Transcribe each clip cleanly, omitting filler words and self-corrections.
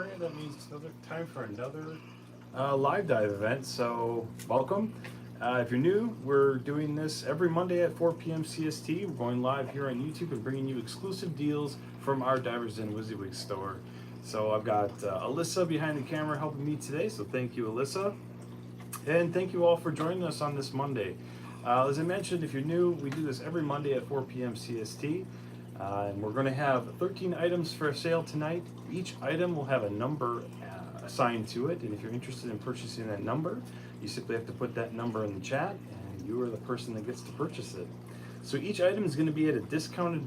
LiveAquaria. That means it's another time for another live dive event. So welcome. If you're new, we're doing this every Monday at 4 p.m. CST. We're going live here on YouTube and bringing you exclusive deals from our Divers in WYSIWYG store. So I've got Alyssa behind the camera helping me today. So thank you, Alyssa. And thank you all for joining us on this Monday. As I mentioned, if you're new, we do this every Monday at 4 p.m. CST. And we're going to have 13 items for sale tonight. Each item will have a number assigned to it, and if you're interested in purchasing that number, you simply have to put that number in the chat, and you are the person that gets to purchase it. So each item is going to be at a discounted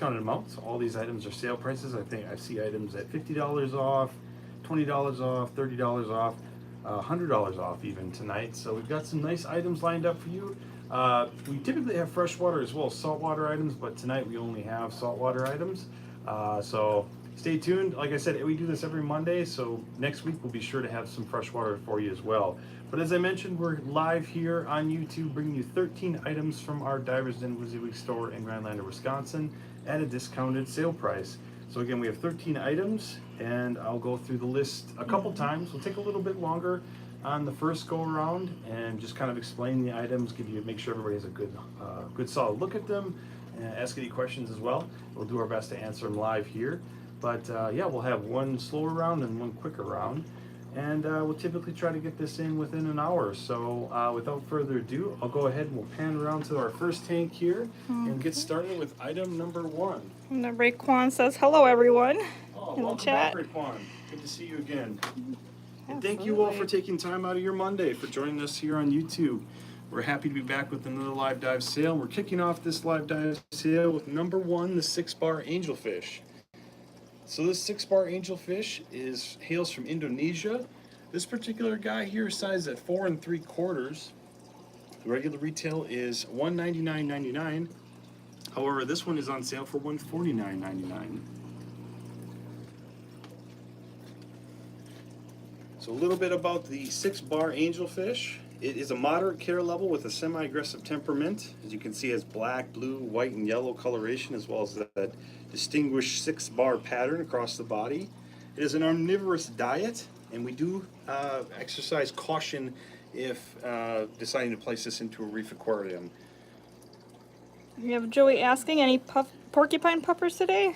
amount. So all these items are sale prices. I think I see items at $50 off, $20 off, $30 off, $100 off even tonight. So we've got some nice items lined up for you. We typically have freshwater as well as saltwater items, but tonight we only have saltwater items. So stay tuned. Like I said, we do this every Monday, so next week we'll be sure to have some freshwater for you as well. But as I mentioned, we're live here on YouTube bringing you 13 items from our Divers in WYSIWYG store in Grand Lander, Wisconsin at a discounted sale price. So again, we have 13 items, and I'll go through the list a couple times. We'll take a little bit longer on the first go around and just kind of explain the items, make sure everybody has a good solid look at them, and ask any questions as well. We'll do our best to answer them live here. But yeah, we'll have one slower round and one quicker round, and we'll typically try to get this in within an hour. So without further ado, I'll go ahead and we'll pan around to our first tank here and get started with item number one. And Raekwon says hello, everyone. Oh, in the welcome chat. back, Raekwon. Good to see you again. And thank you all for taking time out of your Monday for joining us here on YouTube. We're happy to be back with another live dive sale. We're kicking off this live dive sale with number one, the 6-bar angelfish. So this 6-bar angelfish hails from Indonesia. This particular guy here is sized at 4 3/4. The regular retail is $199.99. However, this one is on sale for $149.99. So a little bit about the 6-bar angelfish. It is a moderate care level with a semi-aggressive temperament. As you can see, it has black, blue, white, and yellow coloration, as well as that distinguished 6-bar pattern across the body. It is an omnivorous diet, and we do exercise caution if deciding to place this into a reef aquarium. We have Joey asking, any porcupine puffers today?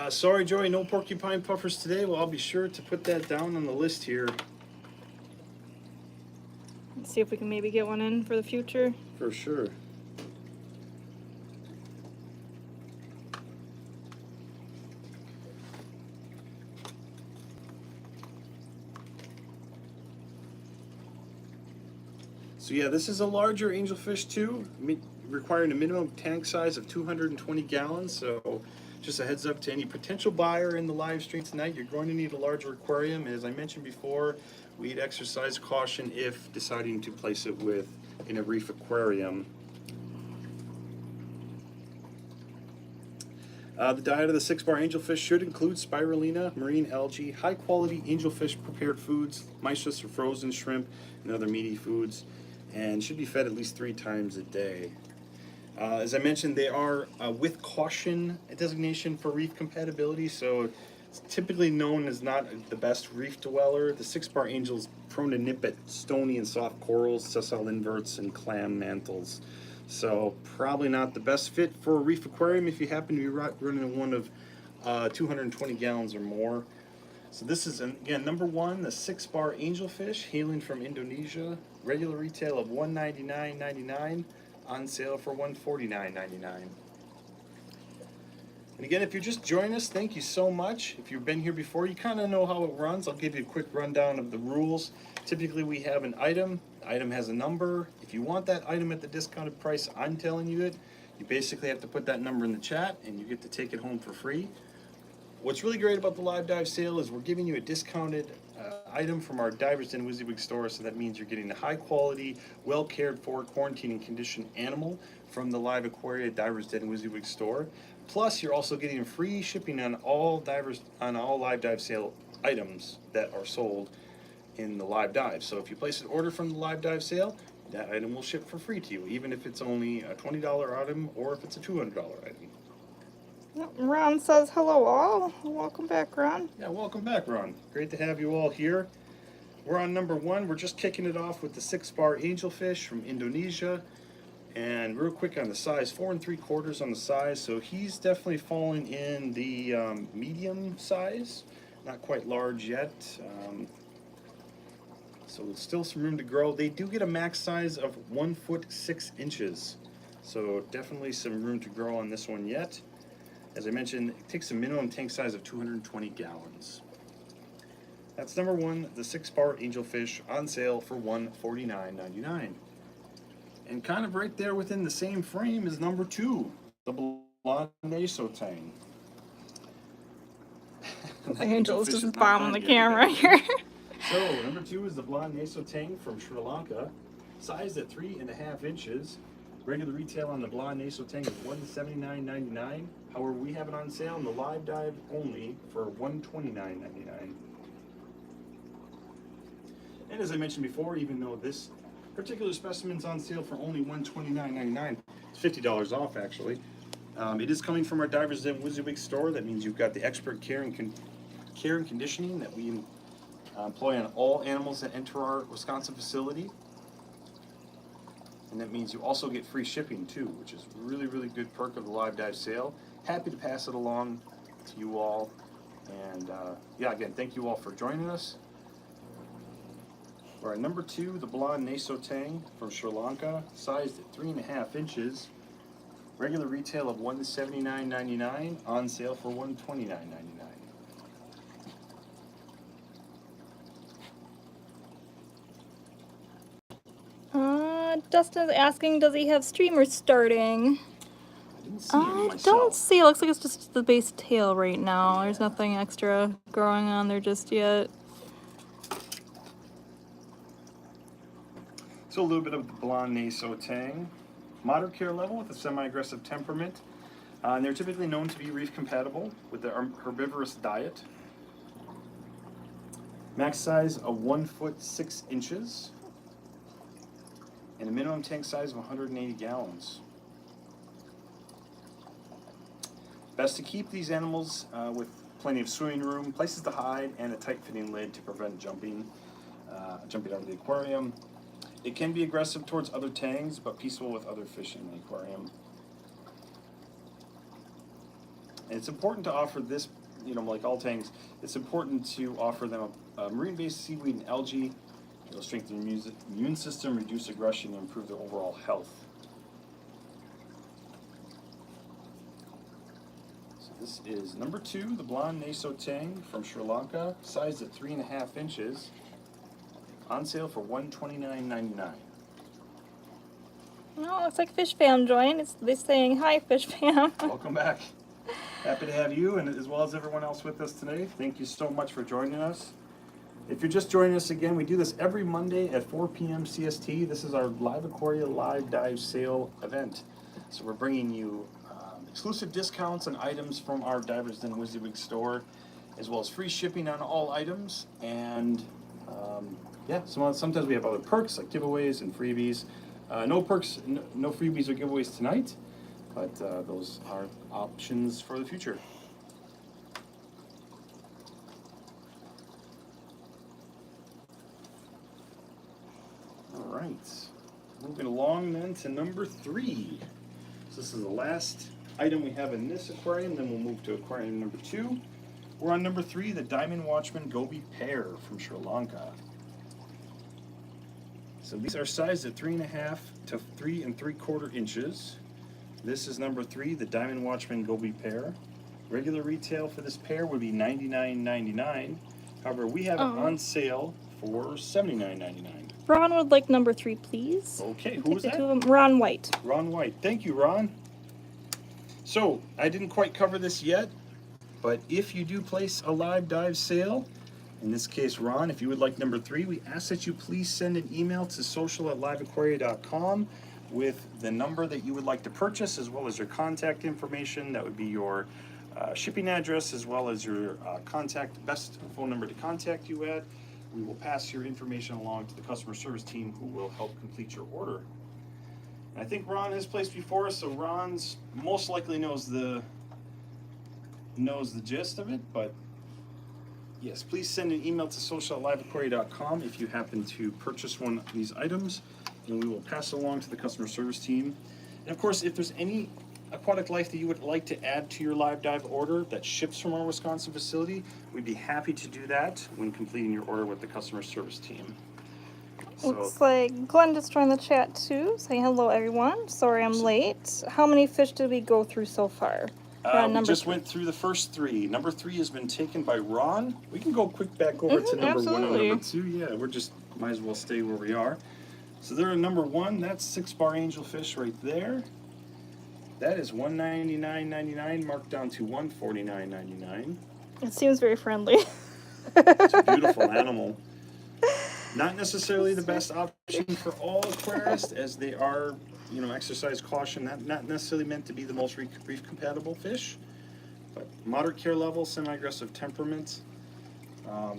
Sorry, Joey, no porcupine puffers today. Well, I'll be sure to put that down on the list here. Let's see if we can maybe get one in for the future. For sure. So yeah, this is a larger angelfish too, requiring a minimum tank size of 220 gallons. So just a heads up to any potential buyer in the live stream tonight, you're going to need a larger aquarium. As I mentioned before, we'd exercise caution if deciding to place it in a reef aquarium. The diet of the 6-bar angelfish should include spirulina, marine algae, high quality angelfish prepared foods, mysis or frozen shrimp, and other meaty foods, and should be fed at least 3 times a day. As I mentioned, they are with caution designation for reef compatibility, so it's typically known as not the best reef dweller. The 6-bar angel is prone to nip at stony and soft corals, sessile inverts, and clam mantles. So probably not the best fit for a reef aquarium if you happen to be running one of 220 gallons or more. So this is, again, number one, the 6-bar angelfish, hailing from Indonesia. Regular retail of $199.99, on sale for $149.99. And again, if you're just joining us, thank you so much. If you've been here before, you kind of know how it runs. I'll give you a quick rundown of the rules. Typically, we have an item. The item has a number. If you want that item at the discounted price, I'm telling you it. You basically have to put that number in the chat, and you get to take it home for free. What's really great about the live dive sale is we're giving you a discounted item from our Divers in WYSIWYG store, so that means you're getting a high quality, well cared for, quarantine and conditioned animal from the LiveAquaria Divers in WYSIWYG store. Plus, you're also getting free shipping on all live dive sale items that are sold in the live dive. So if you place an order from the live dive sale, that item will ship for free to you, even if it's only a $20 item or if it's a $200 item. Ron says hello all. Welcome back, Ron. Yeah, welcome back, Ron. Great to have you all here. We're on number 1. We're just kicking it off with the 6-bar Angelfish from Indonesia. And real quick on the size, 4 3/4 on the size. So he's definitely falling in the medium size, not quite large yet. So still some room to grow. They do get a max size of 1 foot 6 inches. So definitely some room to grow on this one yet. As I mentioned, it takes a minimum tank size of 220 gallons. That's number 1, the 6-bar Angelfish, on sale for $149.99. And kind of right there within the same frame is number 2, the blonde tang. Angel's just bombing the camera here. So number 2 is the blonde tang from Sri Lanka, sized at 3.5 inches. Regular retail on the blonde tang is $179.99. However, we have it on sale in the live dive only for $129.99. And as I mentioned before, even though this particular specimen's on sale for only $129.99, it's $50 off actually. It is coming from our Divers Den WYSIWYG store. That means you've got the expert care and conditioning that we employ on all animals that enter our Wisconsin facility. And that means you also get free shipping too, which is really, really good perk of the live dive sale. Happy to pass it along to you all. And yeah, again, thank you all for joining us. We're at number 2, the blonde tang from Sri Lanka, sized at 3.5 inches. Regular retail of $179.99, on sale for $129.99. Dustin's asking, does he have streamers starting? I don't see. It looks like it's just the base tail right now. Yeah. There's nothing extra growing on there just yet. So a little bit of the blonde tang. Moderate care level with a semi-aggressive temperament. And they're typically known to be reef compatible with the herbivorous diet. Max size of 1 foot 6 inches. And a minimum tank size of 180 gallons. Best to keep these animals with plenty of swimming room, places to hide, and a tight-fitting lid to prevent jumping out of the aquarium. It can be aggressive towards other tangs, but peaceful with other fish in the aquarium. And it's important to offer this, like all tangs, it's important to offer them a marine-based seaweed and algae. It'll strengthen the immune system, reduce aggression, and improve their overall health. So this is number 2, the blonde tang from Sri Lanka, sized at 3.5 inches. On sale for $129.99. Oh, looks like Fish Fam joined. They're saying hi, Fish Fam. Welcome back. Happy to have you, and as well as everyone else with us today. Thank you so much for joining us. If you're just joining us again, we do this every Monday at 4 p.m. CST. This is our LiveAquaria live dive sale event. So we're bringing you exclusive discounts on items from our Divers Den WYSIWYG store, as well as free shipping on all items. And yeah, sometimes we have other perks like giveaways and freebies. No perks, no freebies or giveaways tonight, but those are options for the future. All right, moving along then to number 3. So this is the last item we have in this aquarium, then we'll move to aquarium number 2. We're on number 3, the Diamond Watchman Goby pair from Sri Lanka. So these are sized at 3.5 to 3 3/4 inches. This is number 3, the Diamond Watchman Goby pair. Regular retail for this pair would be $99.99. However, we have it on sale for $79.99. Ron would like number 3, please. Okay, who was that? Ron White. Ron White. Thank you, Ron. So I didn't quite cover this yet, but if you do place a live dive sale, in this case, Ron, if you would like number 3, we ask that you please send an email to social@liveaquaria.com with the number that you would like to purchase, as well as your contact information. That would be your shipping address, as well as your best phone number to contact you at. We will pass your information along to the customer service team, who will help complete your order. And I think Ron has placed before us, so Ron's most likely knows the knows the gist of it, but yes, please send an email to social@liveaquaria.com if you happen to purchase one of these items, and we will pass it along to the customer service team. And of course, if there's any aquatic life that you would like to add to your live dive order that ships from our Wisconsin facility, we'd be happy to do that when completing your order with the customer service team. Looks like Glenn just joined the chat too, saying hello everyone. Sorry I'm late. How many fish did we go through so far? We just went through the first 3. Number 3 has been taken by Ron. We can go quick back over to number 1 and number 2. Yeah, we're just might as well stay where we are. So they're at number 1. That's 6-bar angelfish right there. That is $199.99, marked down to $149.99. It seems very friendly. It's a beautiful animal. Not necessarily the best option for all aquarists, as they are, you know, exercise caution. Not necessarily meant to be the most reef compatible fish, but moderate care level, semi-aggressive temperament.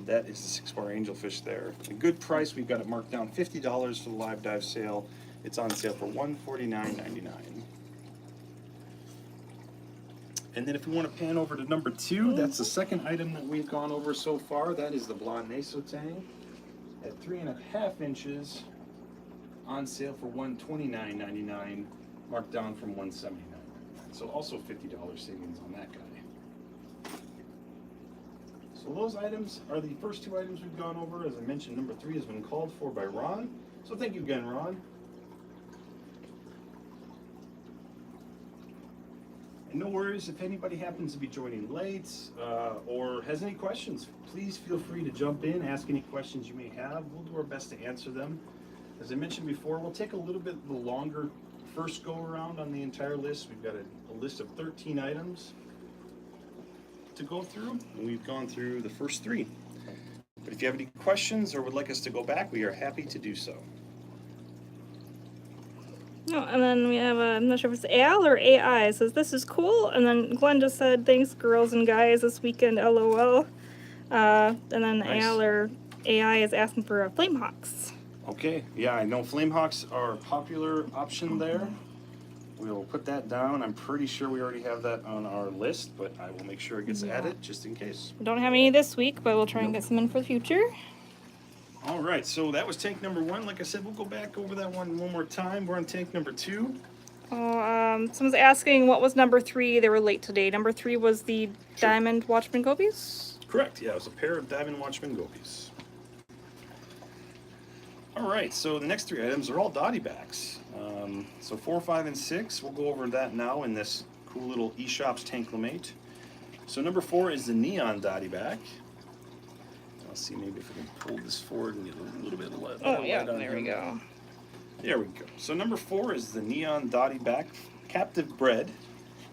That is the 6-bar angelfish there. A good price. We've got it marked down $50 for the live dive sale. It's on sale for $149.99. And then if we want to pan over to number 2, that's the second item that we've gone over so far. That is the blonde naso tang at 3.5 inches, on sale for $129.99, marked down from $179.99. So also $50 savings on that guy. So those items are the first 2 items we've gone over. As I mentioned, number 3 has been called for by Ron. So thank you again, Ron. And no worries if anybody happens to be joining late or has any questions, please feel free to jump in, ask any questions you may have. We'll do our best to answer them. As I mentioned before, we'll take a little bit the longer first go around on the entire list. We've got a list of 13 items to go through, and we've gone through the first 3. But if you have any questions or would like us to go back, we are happy to do so. Oh, and then we have I'm not sure if it's Al or AI. It says, this is cool. And then Glenn just said, thanks, girls and guys, this weekend, LOL. And then Nice. Al or AI is asking for flame hawks. Okay, yeah, I know flame hawks are a popular option there. We'll put that down. I'm pretty sure we already have that on our list, but I will make sure it gets added just in case. We don't have any this week, but we'll try and get some in for the future. All right, so that was tank number 1. Like I said, we'll go back over that one more time. We're on tank number 2. Oh, someone's asking what was number 3. They were late today. Number 3 was the diamond watchman gobies? Correct, yeah, it was a pair of diamond watchman gobies. All right, so the next 3 items are all Dottybacks. So 4, 5, and 6, we'll go over that now in this cool little eShops Tanklamate. So number 4 is the neon Dottyback. Let's see, maybe if I can pull this forward and get a little bit of light. Oh, yeah, there we go. There we go. So number 4 is the neon Dottyback, captive bred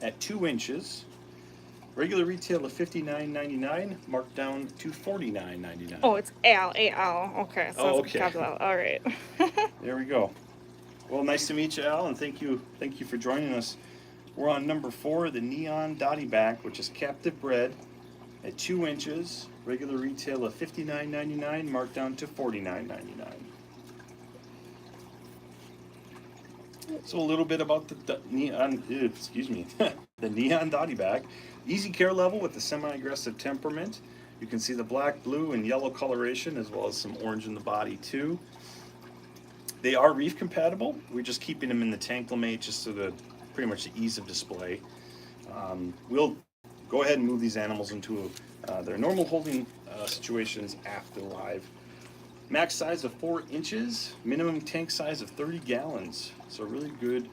at 2 inches. Regular retail of $59.99, marked down to $49.99. Oh, it's Al, A-L. Okay, so okay. All right. There we go. Well, nice to meet you, Al, and thank you for joining us. We're on number 4, the neon Dottyback, which is captive bred at 2 inches. Regular retail of $59.99, marked down to $49.99. So a little bit about the neon, the neon Dottyback. Easy care level with the semi-aggressive temperament. You can see the black, blue, and yellow coloration, as well as some orange in the body too. They are reef compatible. We're just keeping them in the Tanklamate just so that pretty much the ease of display. We'll go ahead and move these animals into their normal holding situations after live. Max size of 4 inches, minimum tank size of 30 gallons. So really good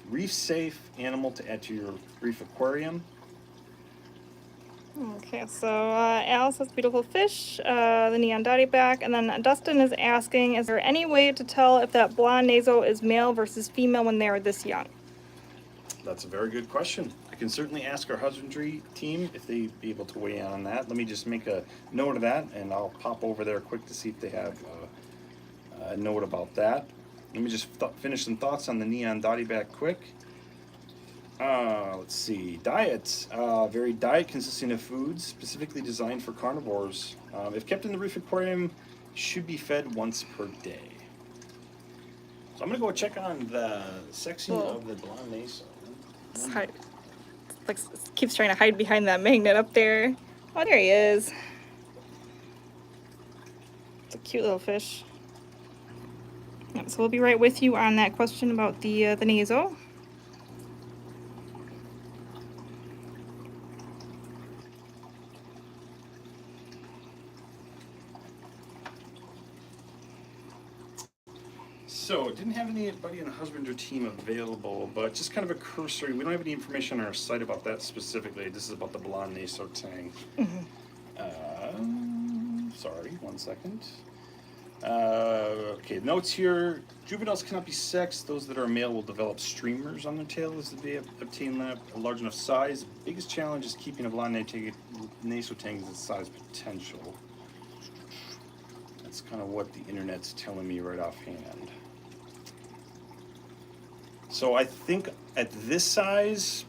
reef safe animal to add to your reef aquarium. Okay, so Alice has beautiful fish, the neon Dottyback, and then Dustin is asking, is there any way to tell if that blonde naso is male versus female when they are this young? That's a very good question. I can certainly ask our husbandry team if they'd be able to weigh in on that. Let me just make a note of that, and I'll pop over there quick to see if they have a note about that. Let me just finish some thoughts on the neon Dottyback quick. Let's see. Diet. Varied diet consisting of foods specifically designed for carnivores. If kept in the reef aquarium, should be fed once per day. So I'm going to go check on the sexing of the blonde naso. Like keeps trying to hide behind that magnet up there. Oh, there he is. It's a cute little fish. Yeah, so we'll be right with you on that question about the nasal. So, didn't have anybody in the husbandry team available, but just kind of a cursory. We don't have any information on our site about that specifically. This is about the blonde naso tang. Sorry, 1 second. Okay, notes here. Juveniles cannot be sexed. Those that are male will develop streamers on their tail as they obtain a large enough size. The biggest challenge is keeping a blonde naso tang's size potential. That's kind of what the internet's telling me right offhand. So I think at this size,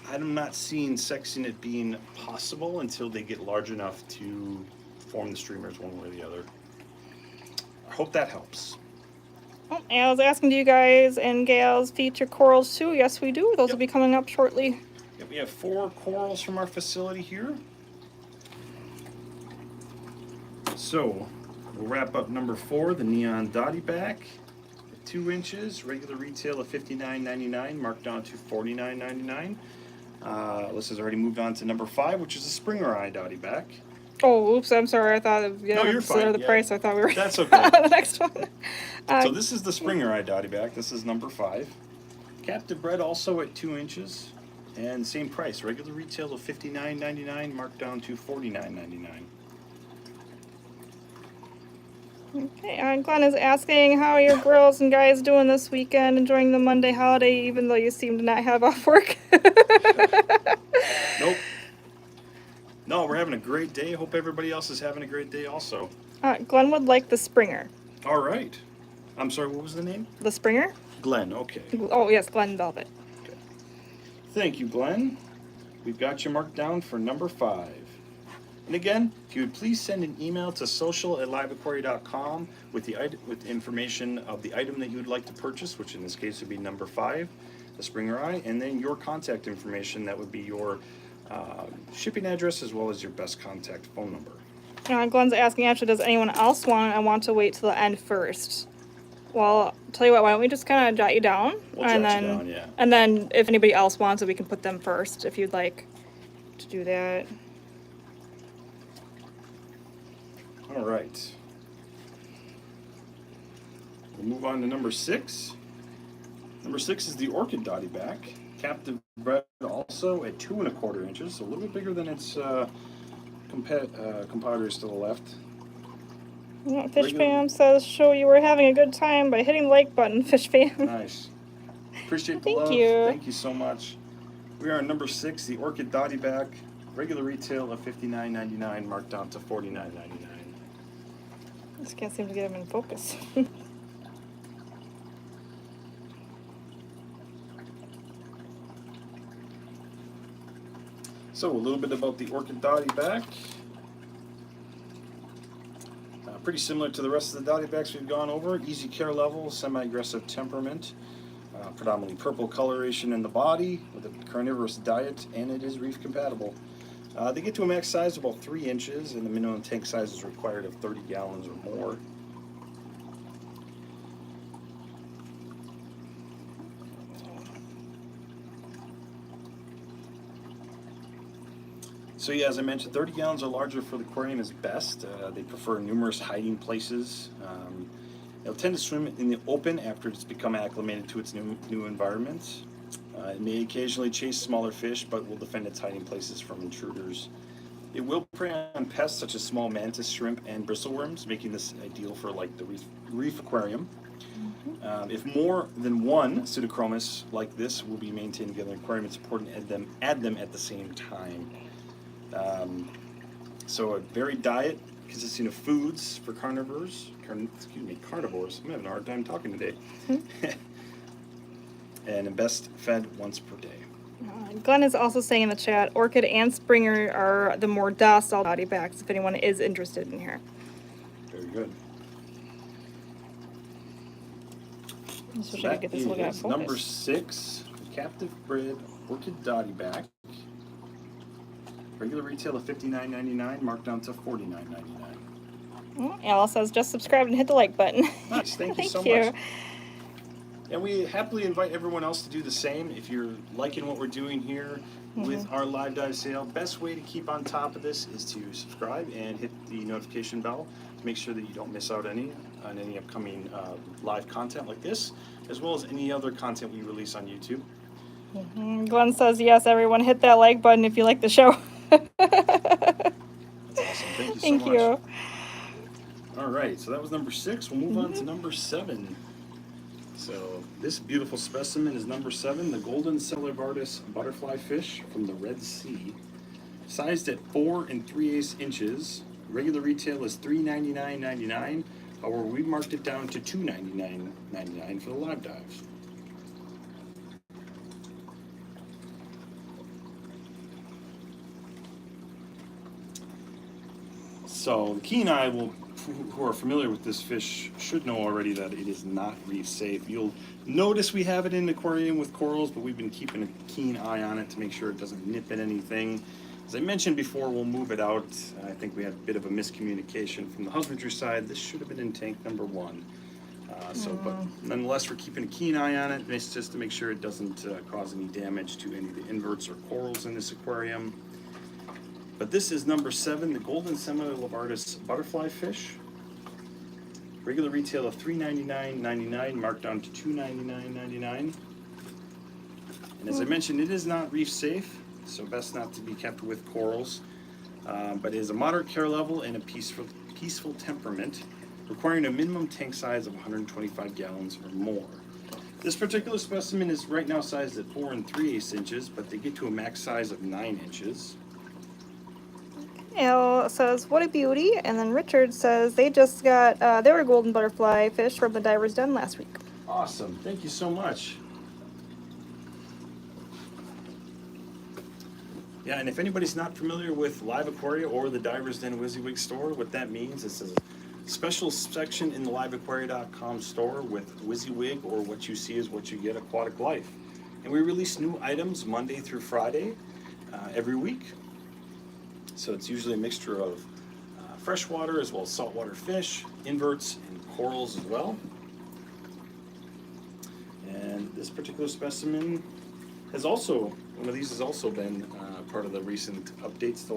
I'm not seeing sexing it being possible until they get large enough to form the streamers one way or the other. I hope that helps. Oh, and I was asking, do you guys and gals feature corals too? Yes, we do. Those will be coming up shortly. Yep, we have 4 corals from our facility here. So we'll wrap up number 4, the neon Dottyback. 2 inches, regular retail of $59.99, marked down to $49.99. Alyssa's already moved on to number 5, which is a Springer Eye Dottyback. Oh, oops, I'm sorry. I thought No, you're fine. The price. I thought we were That's okay. on the next one. So this is the Springer Eye Dottyback. This is number 5. Captive bred also at 2 inches, and same price. Regular retail of $59.99, marked down to $49.99. Okay, and Glenn is asking, how are your girls and guys doing this weekend, enjoying the Monday holiday, even though you seem to not have off work? Nope. No, we're having a great day. Hope everybody else is having a great day also. Glenn would like the Springer. All right. I'm sorry, what was the name? The Springer? Glenn, okay. Oh, yes, Glenn Velvet. Okay. Thank you, Glenn. We've got you marked down for number 5. And again, if you would please send an email to social@liveaquaria.com with information of the item that you would like to purchase, which in this case would be number 5, the Springer Eye, and then your contact information. That would be your shipping address as well as your best contact phone number. Glenn's asking, actually, does anyone else want it? I want to wait till the end first. Well, tell you what, why don't we just kind of jot you down? We'll jot you down, yeah. And then if anybody else wants it, we can put them first if you'd like to do that. All right. We'll move on to number 6. Number 6 is the Orchid Dottyback. Captive bred also at 2 1/4 inches, so a little bit bigger than its competitors to the left. Yeah, Fish Fam says, show you were having a good time by hitting the like button, Fish Fam. Nice. Appreciate the love. Thank you. Thank you so much. We are on number 6, the Orchid Dottyback. Regular retail of $59.99, marked down to $49.99. Just can't seem to get him in focus. So a little bit about the Orchid Dottyback. Pretty similar to the rest of the Dottybacks we've gone over. Easy care level, semi-aggressive temperament, predominantly purple coloration in the body with a carnivorous diet, and it is reef compatible. They get to a max size of about 3 inches, and the minimum tank size is required of 30 gallons or more. So yeah, as I mentioned, 30 gallons or larger for the aquarium is best. They prefer numerous hiding places. They'll tend to swim in the open after it's become acclimated to its new environment. It may occasionally chase smaller fish, but will defend its hiding places from intruders. It will prey on pests such as small mantis shrimp and bristleworms, making this ideal for like the reef aquarium. If more than one pseudochromis like this will be maintained together in the aquarium, it's important to add them at the same time. So a varied diet consisting of foods for carnivores. Carnivores. I'm having a hard time talking today. And best fed once per day. Glenn is also saying in the chat, Orchid and Springer are the more docile Dottybacks if anyone is interested in here. Very good. So that is number 6, captive bred Orchid Dottyback. Regular retail of $59.99, marked down to $49.99. Alice says just subscribe and hit the like button. Nice, thank you so you. much. And we happily invite everyone else to do the same. If you're liking what we're doing here with our live dive sale, best way to keep on top of this is to subscribe and hit the notification bell to make sure that you don't miss out on any upcoming live content like this, as well as any other content we release on YouTube. Glenn says yes, everyone hit that like button if you like the show. That's awesome. Thank you so much. Thank you. All right, so that was number 6. We'll move on to number 7. So this beautiful specimen is number 7, the golden Ocellaris butterfly fish from the Red Sea. Sized at 4 3/8 inches. Regular retail is $399.99. However, we marked it down to $299.99 for the live dives. So the keen eye who are familiar with this fish should know already that it is not reef safe. You'll notice we have it in the aquarium with corals, but we've been keeping a keen eye on it to make sure it doesn't nip at anything. As I mentioned before, we'll move it out. I think we had a bit of a miscommunication from the husbandry side. This should have been in tank number 1. But nonetheless, we're keeping a keen eye on it, just to make sure it doesn't cause any damage to any of the inverts or corals in this aquarium. But this is number 7, the golden Ocellaris butterfly fish. Regular retail of $399.99, marked down to $299.99. And as I mentioned, it is not reef safe, so best not to be kept with corals. But it is a moderate care level and a peaceful temperament, requiring a minimum tank size of 125 gallons or more. This particular specimen is right now sized at 4 3/8 inches, but they get to a max size of 9 inches. Al says, what a beauty. And then Richard says they just got their golden butterfly fish from the Diver's Den last week. Awesome. Thank you so much. Yeah, and if anybody's not familiar with LiveAquaria or the Diver's Den WYSIWYG store, what that means is a special section in the LiveAquaria.com store with WYSIWYG, or what you see is what you get, aquatic life. And we release new items Monday through Friday every week. So it's usually a mixture of freshwater as well as saltwater fish, inverts, and corals as well. And this particular specimen has also, one of these has also been part of the recent updates to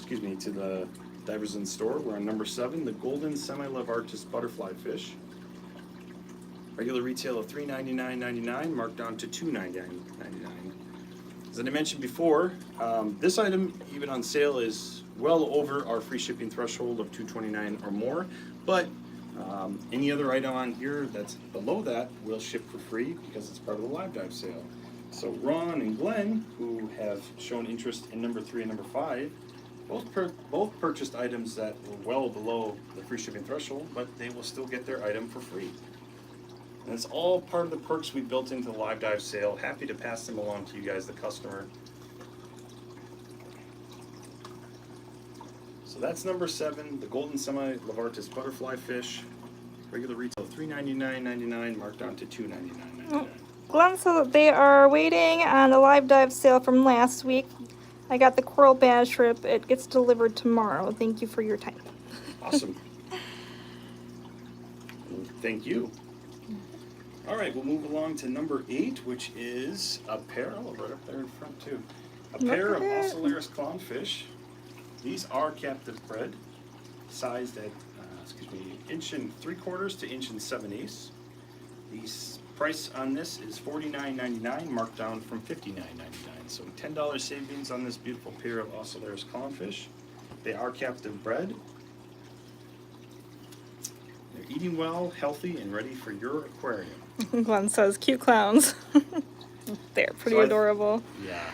to the Divers Den store. We're on number 7, the golden Ocellaris butterfly fish. Regular retail of $399.99, marked down to $299.99. As I mentioned before, this item, even on sale, is well over our free shipping threshold of $229 or more, but any other item on here that's below that will ship for free because it's part of the live dive sale. So Ron and Glenn, who have shown interest in number 3 and number 5, both purchased items that were well below the free shipping threshold, but they will still get their item for free. And it's all part of the perks we built into the live dive sale. Happy to pass them along to you guys, the customer. So that's number 7, the golden Ocellaris butterfly fish. Regular retail $399.99, marked down to $299.99. Glenn says that they are waiting on the live dive sale from last week. I got the coral bad shrimp. It gets delivered tomorrow. Thank you for your time. Awesome. Thank you. All right, we'll move along to number 8, which is a pair, right up there in front too. A pair of Ocellaris clownfish. These are captive bred, sized at, 1 3/4 to 1 7/8. The price on this is $49.99, marked down from $59.99. So $10 savings on this beautiful pair of Ocellaris clownfish. They are captive bred. They're eating well, healthy, and ready for your aquarium. Glenn says cute clowns. They're pretty adorable. Yeah.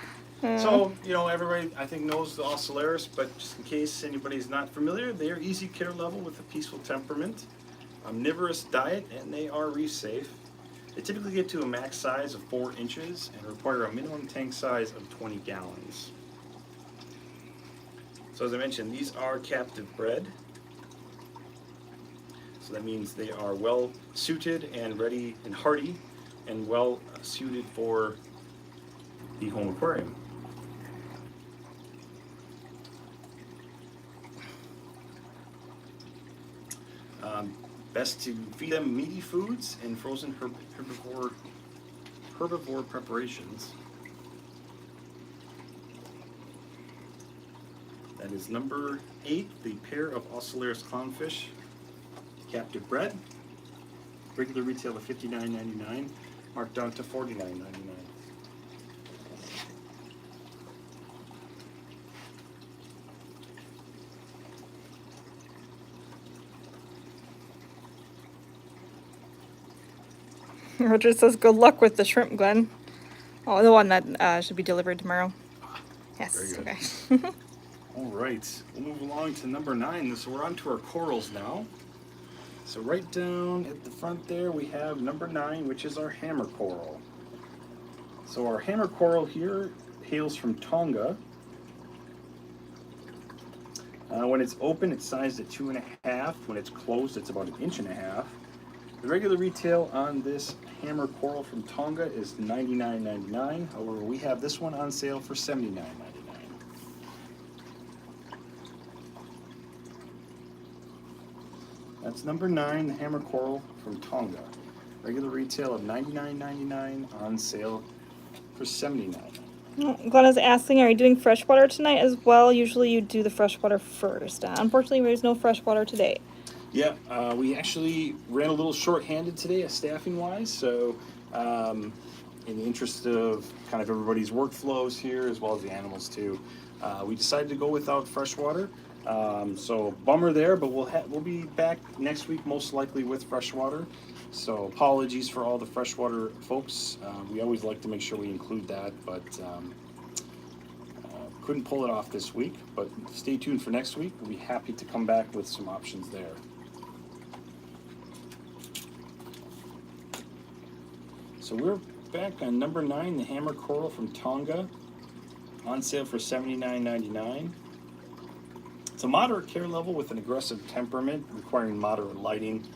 So, everybody I think knows the Ocellaris, but just in case anybody's not familiar, they are easy care level with a peaceful temperament, omnivorous diet, and they are reef safe. They typically get to a max size of 4 inches and require a minimum tank size of 20 gallons. So as I mentioned, these are captive bred. So that means they are well suited and ready and hardy and well suited for the home aquarium. Best to feed them meaty foods and frozen herbivore preparations. That is number 8, the pair of Ocellaris clownfish, captive bred. Regular retail of $59.99, marked down to $49.99. Richard says, good luck with the shrimp, Glenn. Oh, the one that should be delivered tomorrow. Yes, Very good. okay. All right, we'll move along to number 9. So we're on to our corals now. So right down at the front there, we have number 9, which is our hammer coral. So our hammer coral here hails from Tonga. When it's open, it's sized at 2.5. When it's closed, it's about 1.5 inches. The regular retail on this hammer coral from Tonga is $99.99. However, we have this one on sale for $79.99. That's number 9, the hammer coral from Tonga. Regular retail of $99.99, on sale for $79.99. Glenn is asking, are you doing freshwater tonight as well? Usually you do the freshwater first. Unfortunately, there's no freshwater today. Yeah, we actually ran a little short-handed today, staffing-wise, so in the interest of kind of everybody's workflows here, as well as the animals too, we decided to go without freshwater. So bummer there, but we'll be back next week most likely with freshwater. So apologies for all the freshwater folks. We always like to make sure we include that, but couldn't pull it off this week. But stay tuned for next week. We'll be happy to come back with some options there. So we're back on number 9, the hammer coral from Tonga, on sale for $79.99. It's a moderate care level with an aggressive temperament, requiring moderate lighting,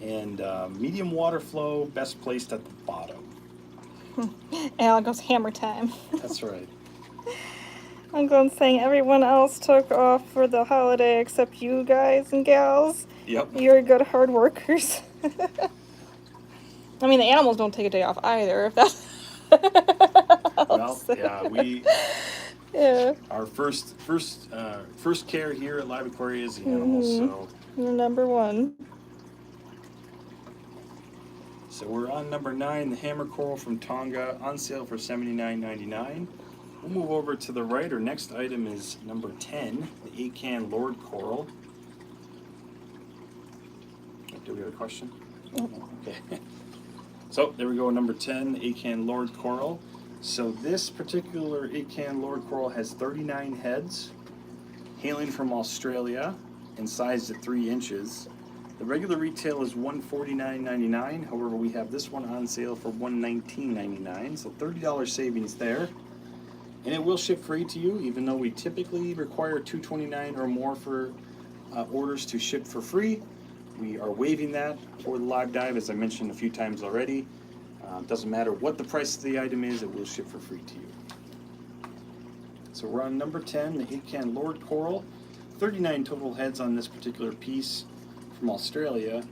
and medium water flow, best placed at the bottom. Al goes hammer time. That's right. I'm going saying everyone else took off for the holiday except you guys and gals. Yep. You're good hard workers. I mean, the animals don't take a day off either, if that's... Well, yeah, yeah. our first care here at LiveAquaria is the animals, so... You're number 1. So we're on number 9, the hammer coral from Tonga, on sale for $79.99. We'll move over to the right. Our next item is number 10, the acan lord coral. Do we have a question? Okay. So there we go, number 10, the acan lord coral. So this particular acan lord coral has 39 heads, hailing from Australia, and sized at 3 inches. The regular retail is $149.99. However, we have this one on sale for $119.99, so $30 savings there. And it will ship free to you, even though we typically require $229 or more for orders to ship for free. We are waiving that for the live dive, as I mentioned a few times already. Doesn't matter what the price of the item is, it will ship for free to you. So we're on number 10, the acan lord coral. 39 total heads on this particular piece from Australia.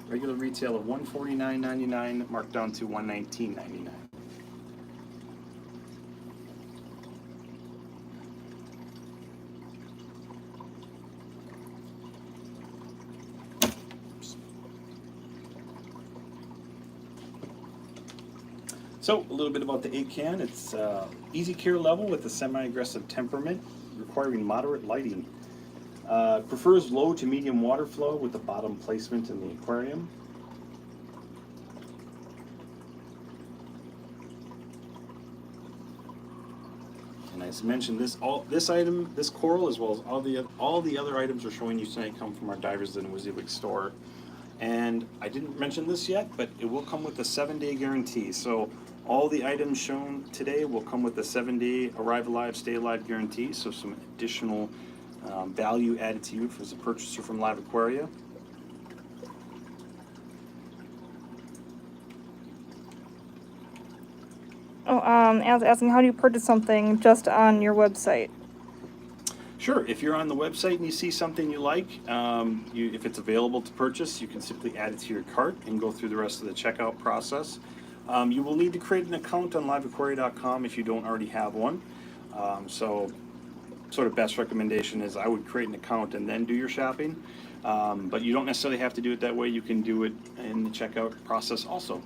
Regular retail of $149.99, marked down to $119.99. So a little bit about the acan. It's easy care level with a semi-aggressive temperament, requiring moderate lighting. Prefers low to medium water flow with the bottom placement in the aquarium. And as mentioned, this coral, as well as all the other items we're showing you tonight, come from our Divers and WYSIWYG store. And I didn't mention this yet, but it will come with a 7-day guarantee. So all the items shown today will come with a 7-day arrive alive, stay alive guarantee. So some additional value added to you as a purchaser from LiveAquaria. Oh, know, as asking, how do you purchase something just on your website? Sure. If you're on the website and you see something you like, if it's available to purchase, you can simply add it to your cart and go through the rest of the checkout process. You will need to create an account on LiveAquaria.com if you don't already have one. So, sort of best recommendation is I would create an account and then do your shopping. But you don't necessarily have to do it that way. You can do it in the checkout process also.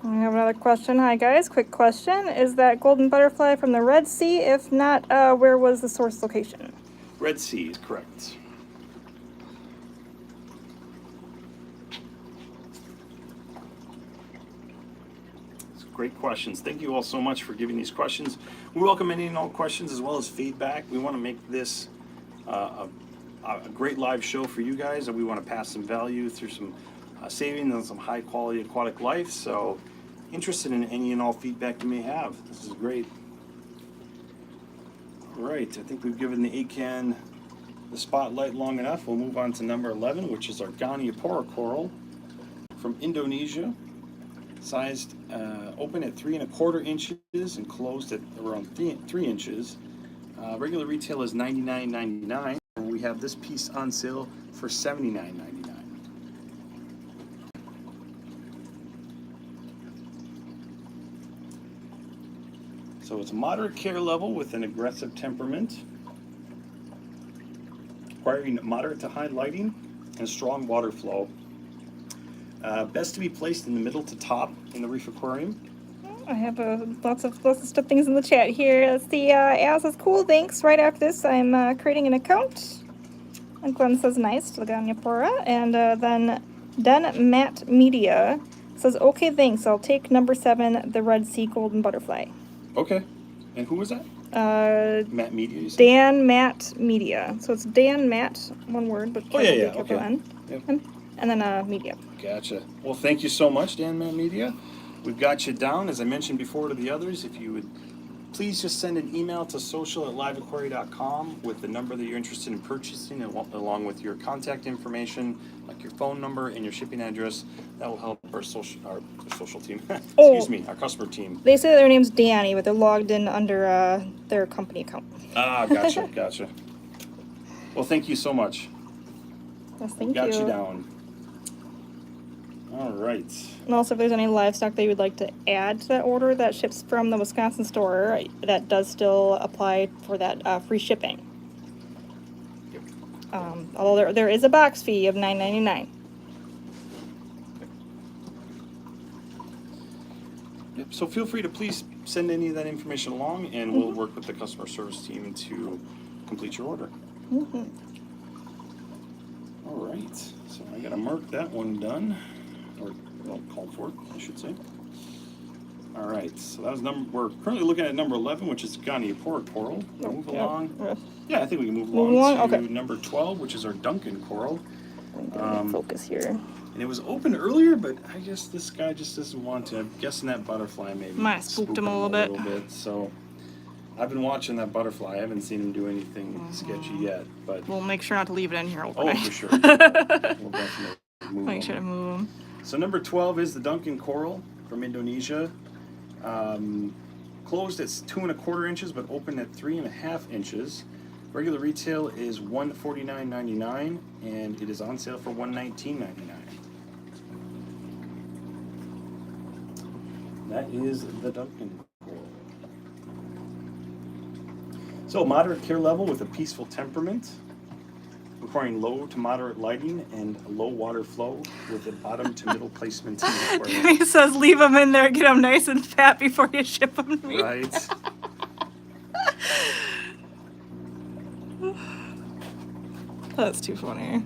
I have another question. Hi guys, quick question. Is that golden butterfly from the Red Sea? If not, where was the source location? Red Sea is correct. Great questions. Thank you all so much for giving these questions. We welcome any and all questions as well as feedback. We want to make this a great live show for you guys, and we want to pass some value through some savings and some high quality aquatic life. So interested in any and all feedback you may have. This is great. All right, I think we've given the acan the spotlight long enough. We'll move on to number 11, which is our Goniapora coral from Indonesia. Sized open at 3 1/4 inches and closed at around 3 inches. Regular retail is $99.99. We have this piece on sale for $79.99. So it's a moderate care level with an aggressive temperament, requiring moderate to high lighting and strong water flow. Best to be placed in the middle to top in the reef aquarium. I have lots of stuff things in the chat here. Let's see. Al says, cool, thanks. Right after this, I'm creating an account. And Glenn says, nice, to the Goniapora. And then Den Matt Media says, okay, thanks. I'll take number 7, the Red Sea Golden Butterfly. Okay. And who was that? Matt Media, you said? Dan Matt Media. So it's Dan Matt, one word, but yeah, capital okay. N. Yep. And then Media. Gotcha. Well, thank you so much, Dan Matt Media. We've got you down, as I mentioned before to the others. If you would please just send an email to social@liveaquaria.com with the number that you're interested in purchasing, along with your contact information, like your phone number and your shipping address. That will help our social team. Excuse me, our customer team. They say their name's Danny, but they're logged in under their company account. Ah, gotcha, gotcha. Well, thank you so much. Yes, thank you. Got you down. All right. And also, if there's any livestock that you would like to add to that order that ships from the Wisconsin store, that does still apply for that free shipping. Yep. Although there is a box fee of $9.99. Yep. So feel free to please send any of that information along, and we'll work with the customer service team to complete your order. All right. So I got to mark that one done. Or well, called for it, I should say. All right, so that was we're currently looking at number 11, which is Goniapora coral. Move along. Yeah, I think we can move along to number 12, which is our Duncan coral. Focus here. And it was open earlier, but I guess this guy just doesn't want to. I'm guessing that butterfly maybe Might have spooked him a little bit. So I've been watching that butterfly. I haven't seen him do anything sketchy yet, but we'll make sure not to leave it in here overnight. Oh, for sure. We'll definitely move Make sure to move him. So number 12 is the Duncan coral from Indonesia. Closed at 2 1/4 inches, but open at 3 1/2 inches. Regular retail is $149.99, and it is on sale for $119.99. That is the Duncan coral. So moderate care level with a peaceful temperament, requiring low to moderate lighting and low water flow with a bottom to middle placement in the aquarium. He says leave them in there, get them nice and fat before you ship them to me. Right. That's too funny.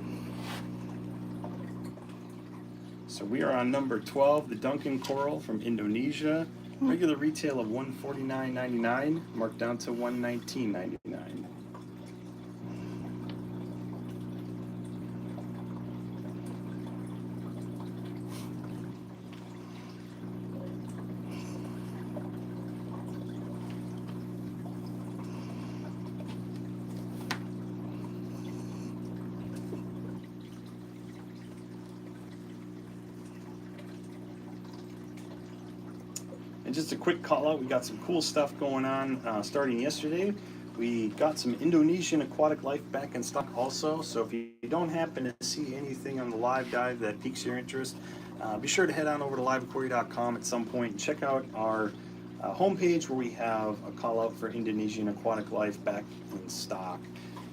So we are on number 12, the Duncan coral from Indonesia. Regular retail of $149.99, marked down to $119.99. And just a quick call out, we got some cool stuff going on starting yesterday. We got some Indonesian aquatic life back in stock also, so if you don't happen to see anything on the live dive that piques your interest, be sure to head on over to LiveAquaria.com at some point and check out our homepage where we have a call out for Indonesian aquatic life back in stock.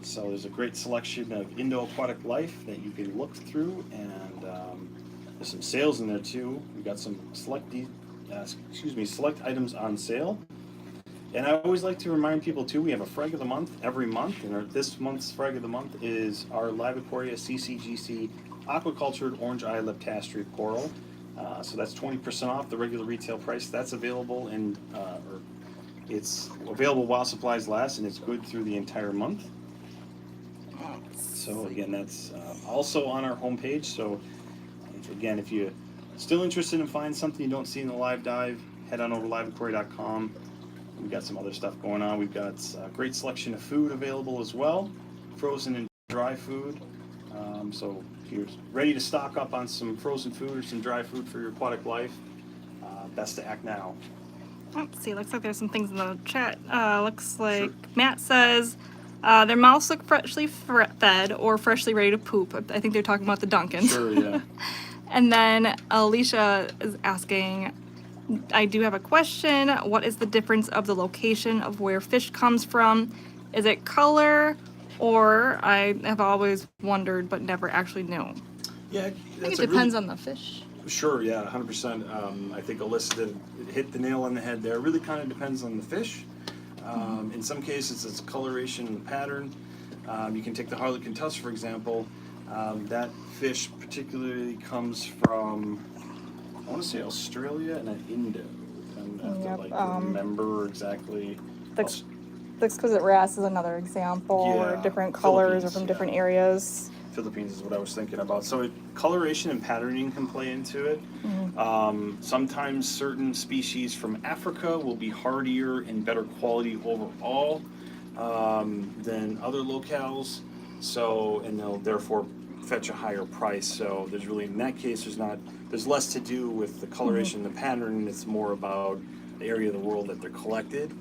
So there's a great selection of Indo aquatic life that you can look through, and there's some sales in there too. We've got some select items on sale. And I always like to remind people too, we have a frag of the month every month, and this month's frag of the month is our LiveAquaria CCGC aquacultured orange eye leptastriate coral. So that's 20% off the regular retail price. That's available, and it's available while supplies last, and it's good through the entire month. So again, that's also on our homepage. So again, if you're still interested in finding something you don't see in the live dive, head on over to liveaquaria.com. We've got some other stuff going on. We've got a great selection of food available as well, frozen and dry food. So if you're ready to stock up on some frozen food or some dry food for your aquatic life, best to act now. Let's see, looks like there's some things in the chat. Looks like Matt says their mouths look freshly fed or freshly ready to poop. I think they're talking about the Duncans. Sure, yeah. And then Alicia is asking, I do have a question. What is the difference of the location of where fish comes from? Is it color, or I have always wondered but never actually knew? Yeah, I think it depends on the fish. Sure, yeah, 100%. I think Alyssa hit the nail on the head there. It really kind of depends on the fish. In some cases, it's coloration and pattern. You can take the harlequin tusk, for example. That fish particularly comes from, I want to say Australia and an Indo. I have to remember exactly. The exquisite wrasse is another example, or different colors or from different areas. Philippines is what I was thinking about. So coloration and patterning can play into it. Sometimes certain species from Africa will be hardier and better quality overall than other locales. So, and they'll therefore fetch a higher price. So there's really, in that case, there's less to do with the coloration and the pattern. It's more about the area of the world that they're collected.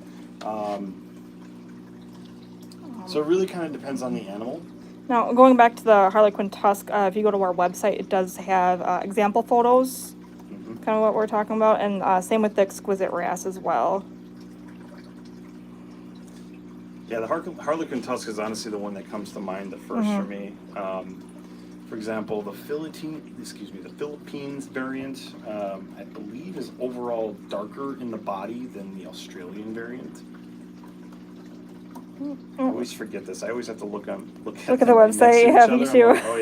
So it really kind of depends on the animal. Now, going back to the harlequin tusk, if you go to our website, it does have example photos, kind of what we're talking about, and same with the exquisite wrasse as well. Yeah, the harlequin tusk is honestly the one that comes to mind the first for me. For example, the Philippines variant, I believe, is overall darker in the body than the Australian variant. I always forget this. I always have to look at the website. Yeah, me too. Like, oh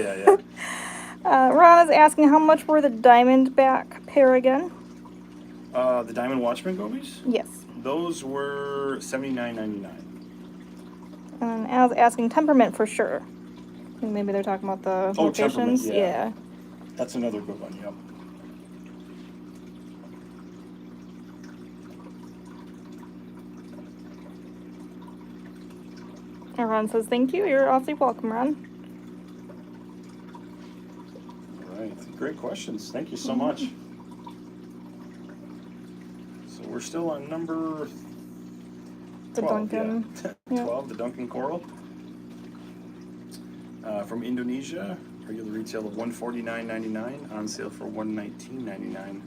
yeah. Ron is asking, how much were the Diamondback pair again? The Diamond Watchman gobies? Yes. Those were $79.99. And Al's asking temperament for sure. Maybe they're talking about the locations. Yeah. That's another good one. Yep. And Ron says, thank you. You're awfully welcome, Ron. All right. Great questions. Thank you so much. So we're still on number 12. The Duncan. Yeah. 12, the Duncan coral. From Indonesia, regular retail of $149.99, on sale for $119.99.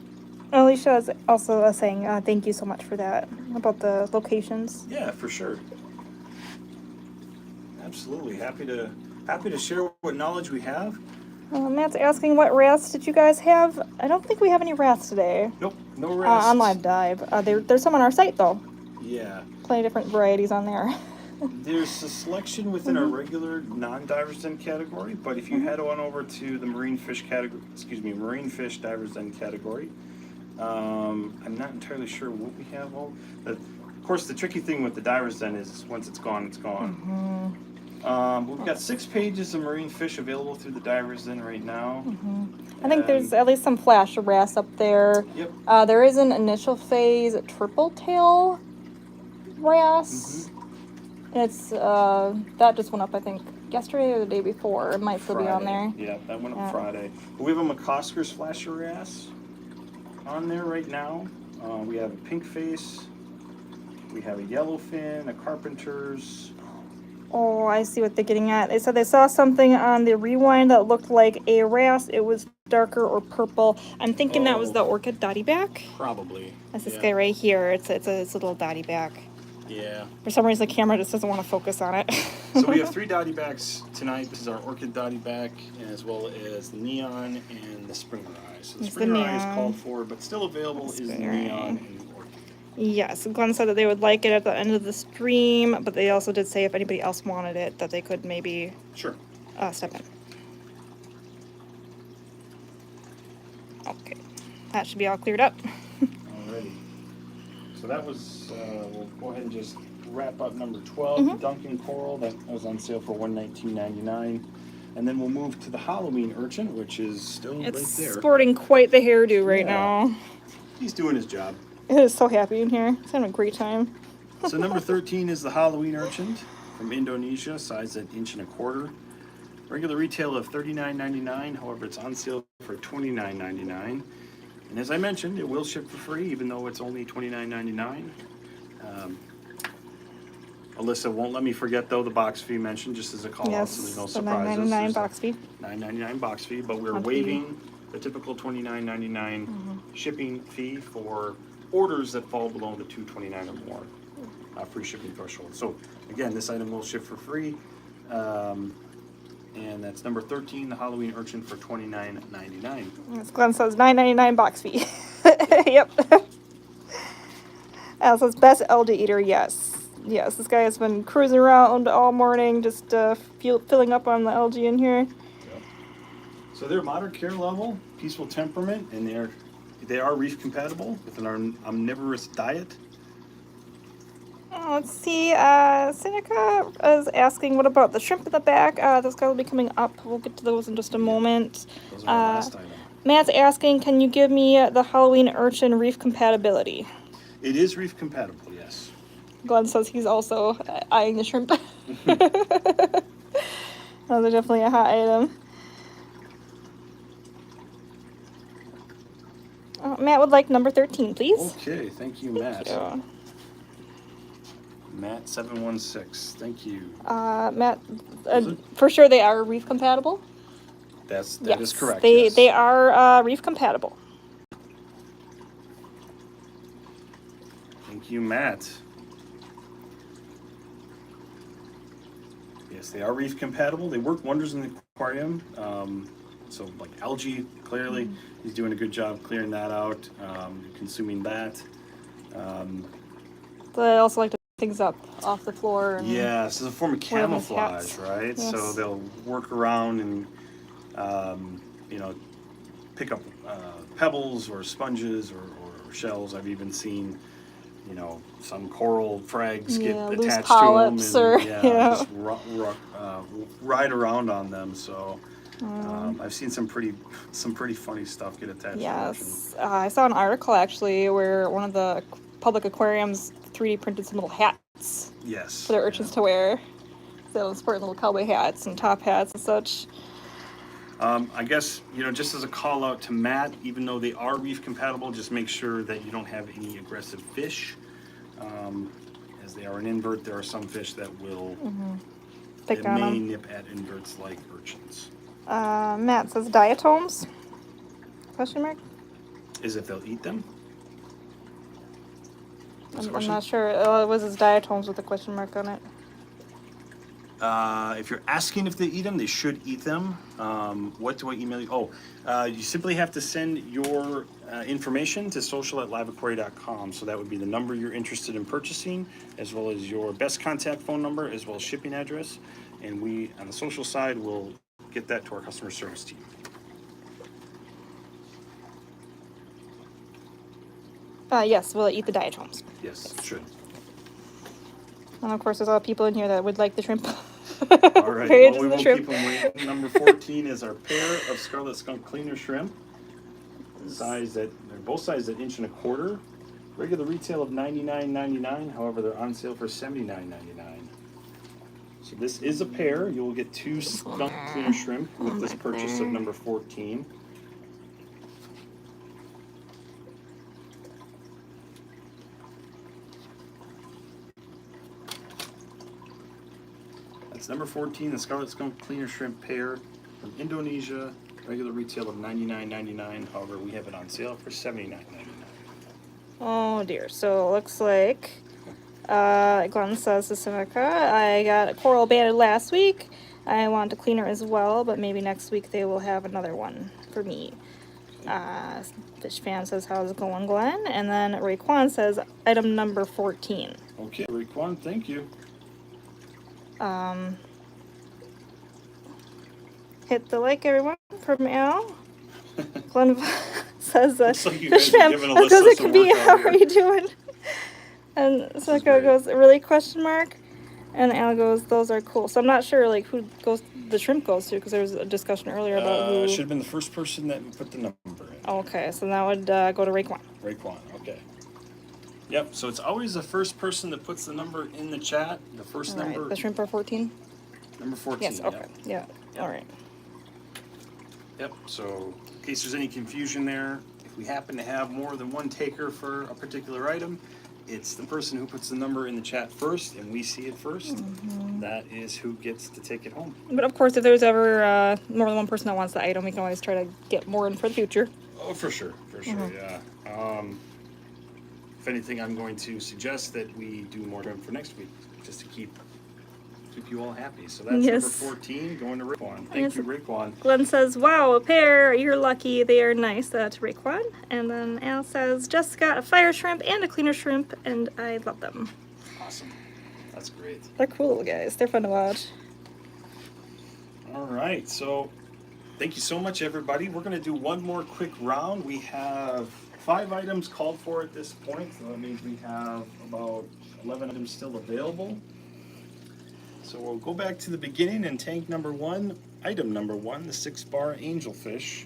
Alicia is also saying thank you so much for that, about the locations. Yeah, for sure. Absolutely. Happy to share what knowledge we have. Matt's asking, what wrasse did you guys have? I don't think we have any wrasse today. Nope, no wrasse. On Live Dive. There's some on our site, though. Yeah. Plenty of different varieties on there. There's a selection within our regular non-divers den category, but if you head on over to the marine fish divers den category, I'm not entirely sure what we have. Of course, the tricky thing with the divers den is once it's gone, it's gone. We've got 6 pages of marine fish available through the divers den right now. I think there's at least some flash wrasse up there. Yep. There is an initial phase triple tail wrasse. It's that just went up, I think, yesterday or the day before. It might still be on there. Yeah, that went up Friday. But we have a McCosker's flasher wrasse on there right now. We have a pink face. We have a yellowfin, a carpenter's. Oh, I see what they're getting at. They said they saw something on the rewind that looked like a wrasse. It was darker or purple. I'm thinking that was the orchid Dottyback. Probably. That's this guy right here. It's a little Dottyback. Yeah. For some reason, the camera just doesn't want to focus on it. So we have 3 Dottybacks tonight. This is our orchid Dottyback, as well as the neon and the Springer Eye. So the Springer Eye is called for, but still available is the neon and the orchid. Yes, Glenn said that they would like it at the end of the stream, but they also did say if anybody else wanted it, that they could maybe step in. Okay, that should be all cleared up. Alrighty. So that was, we'll go ahead and just wrap up number 12, the Duncan Coral. That was on sale for $119.99. And then we'll move to the Halloween urchin, which is still right there. It's sporting quite the hairdo right now. He's doing his job. It is so happy in here. It's having a great time. So number 13 is the Halloween urchin from Indonesia, size at 1.25 inches. Regular retail of $39.99. However, it's on sale for $29.99. And as I mentioned, it will ship for free, even though it's only $29.99. Alyssa won't let me forget, though, the box fee mentioned, just as a call out, so there's no surprises. $9.99 box fee. $9.99 box fee, but we're waiving the typical $29.99 shipping fee for orders that fall below the $2.29 or more free shipping threshold. So again, this item will ship for free, and that's number 13, the Halloween urchin for $29.99. As Glenn says, $9.99 box fee. Yep. Al says best algae eater. Yes, this guy has been cruising around all morning, just filling up on the algae in here. Yep. So they're moderate care level, peaceful temperament, and they are reef compatible with an omnivorous diet. Let's see, Seneca is asking, what about the shrimp in the back? Those guys will be coming up. We'll get to those in just a moment. Those are our last item. Matt's asking, can you give me the Halloween urchin reef compatibility? It is reef compatible, yes. Glenn says he's also eyeing the shrimp. Those are definitely a hot item. Matt would like number 13, please. Okay, thank you, Matt. Thank you. Matt 716, thank you. Matt, for sure they are reef compatible? That is correct. They are reef compatible. Thank you, Matt. Yes, they are reef compatible. They work wonders in the aquarium. So like algae, clearly, he's doing a good job clearing that out, consuming that. They also like to pick things up off the floor. And yes, it's a form of camouflage, right? Yes. So they'll work around and, pick up pebbles or sponges or shells. I've even seen, some coral frags get attached to them and just ride around on them. So I've seen some pretty funny stuff get attached. Yes, I saw an article actually where one of the public aquariums 3D printed some little hats. Yes. For their urchins to wear. So sporting little cowboy hats and top hats and such. I guess, just as a call out to Matt, even though they are reef compatible, just make sure that you don't have any aggressive fish. As they are an invert, there are some fish that will may nip at inverts like urchins. Matt says diatoms? Question mark? Is if they'll eat them? I'm not sure. It was his diatoms with a question mark on it. If you're asking if they eat them, they should eat them. What do I email you? You simply have to send your information to social@liveaquaria.com. So that would be the number you're interested in purchasing, as well as your best contact phone number, as well as shipping address. And we, on the social side, will get that to our customer service team. Yes, will it eat the diatoms? Yes, it should. And of course, there's a lot of people in here that would like the shrimp. All right, well, we won't keep them waiting. Number 14 is our pair of Scarlet skunk cleaner shrimp. They're both sized at 1.25 inches. Regular retail of $99.99. However, they're on sale for $79.99. So this is a pair. You will get 2 skunk cleaner shrimp with this purchase of number 14. It's number 14, the Scarlet Skunk Cleaner Shrimp Pair from Indonesia. Regular retail of $99.99. However, we have it on sale for $79.99. Oh dear. So it looks like Glenn says to Simica, I got a coral banded last week. I want a cleaner as well, but maybe next week they will have another one for me. Fish fan says, how's it going, Glenn? And then Raekwon says, item number 14. Okay, Raekwon, thank you. Hit the like, everyone, from Al. Glenn says, Looks like you Fish guys are fan, giving as Alyssa good as it some could be, work out how here. are you doing? And Simica great. goes, really, question mark? And Al goes, those are cool. So I'm not sure, like, who goes the shrimp goes to, because there was a discussion earlier about who. Should have been the first person that put the number in. Okay, so that would go to Raekwon. Raekwon, okay. Yep, so it's always the first person that puts the number in the chat. The first All number. right, the shrimp are 14? Number 14. Yes, okay. Yeah, all right. Yep, so in case there's any confusion there, if we happen to have more than one taker for a particular item, it's the person who puts the number in the chat first and we see it first. That is who gets to take it home. But of course, if there's ever more than one person that wants the item, we can always try to get more in for the future. Oh, for sure, yeah. If anything, I'm going to suggest that we do more shrimp for next week, just to keep you all happy. So that's Yes. number 14 going to Raekwon. Thank Yes. you, Raekwon. Glenn says, wow, a pair, you're lucky, they are nice, to Raekwon. And then Al says, just got a fire shrimp and a cleaner shrimp, and I love them. Awesome. That's great. They're cool little guys, they're fun to watch. All right, so thank you so much, everybody. We're going to do one more quick round. We have 5 items called for at this point, so that means we have about 11 items still available. So we'll go back to the beginning and tank number 1, item number 1, the 6-bar Angelfish.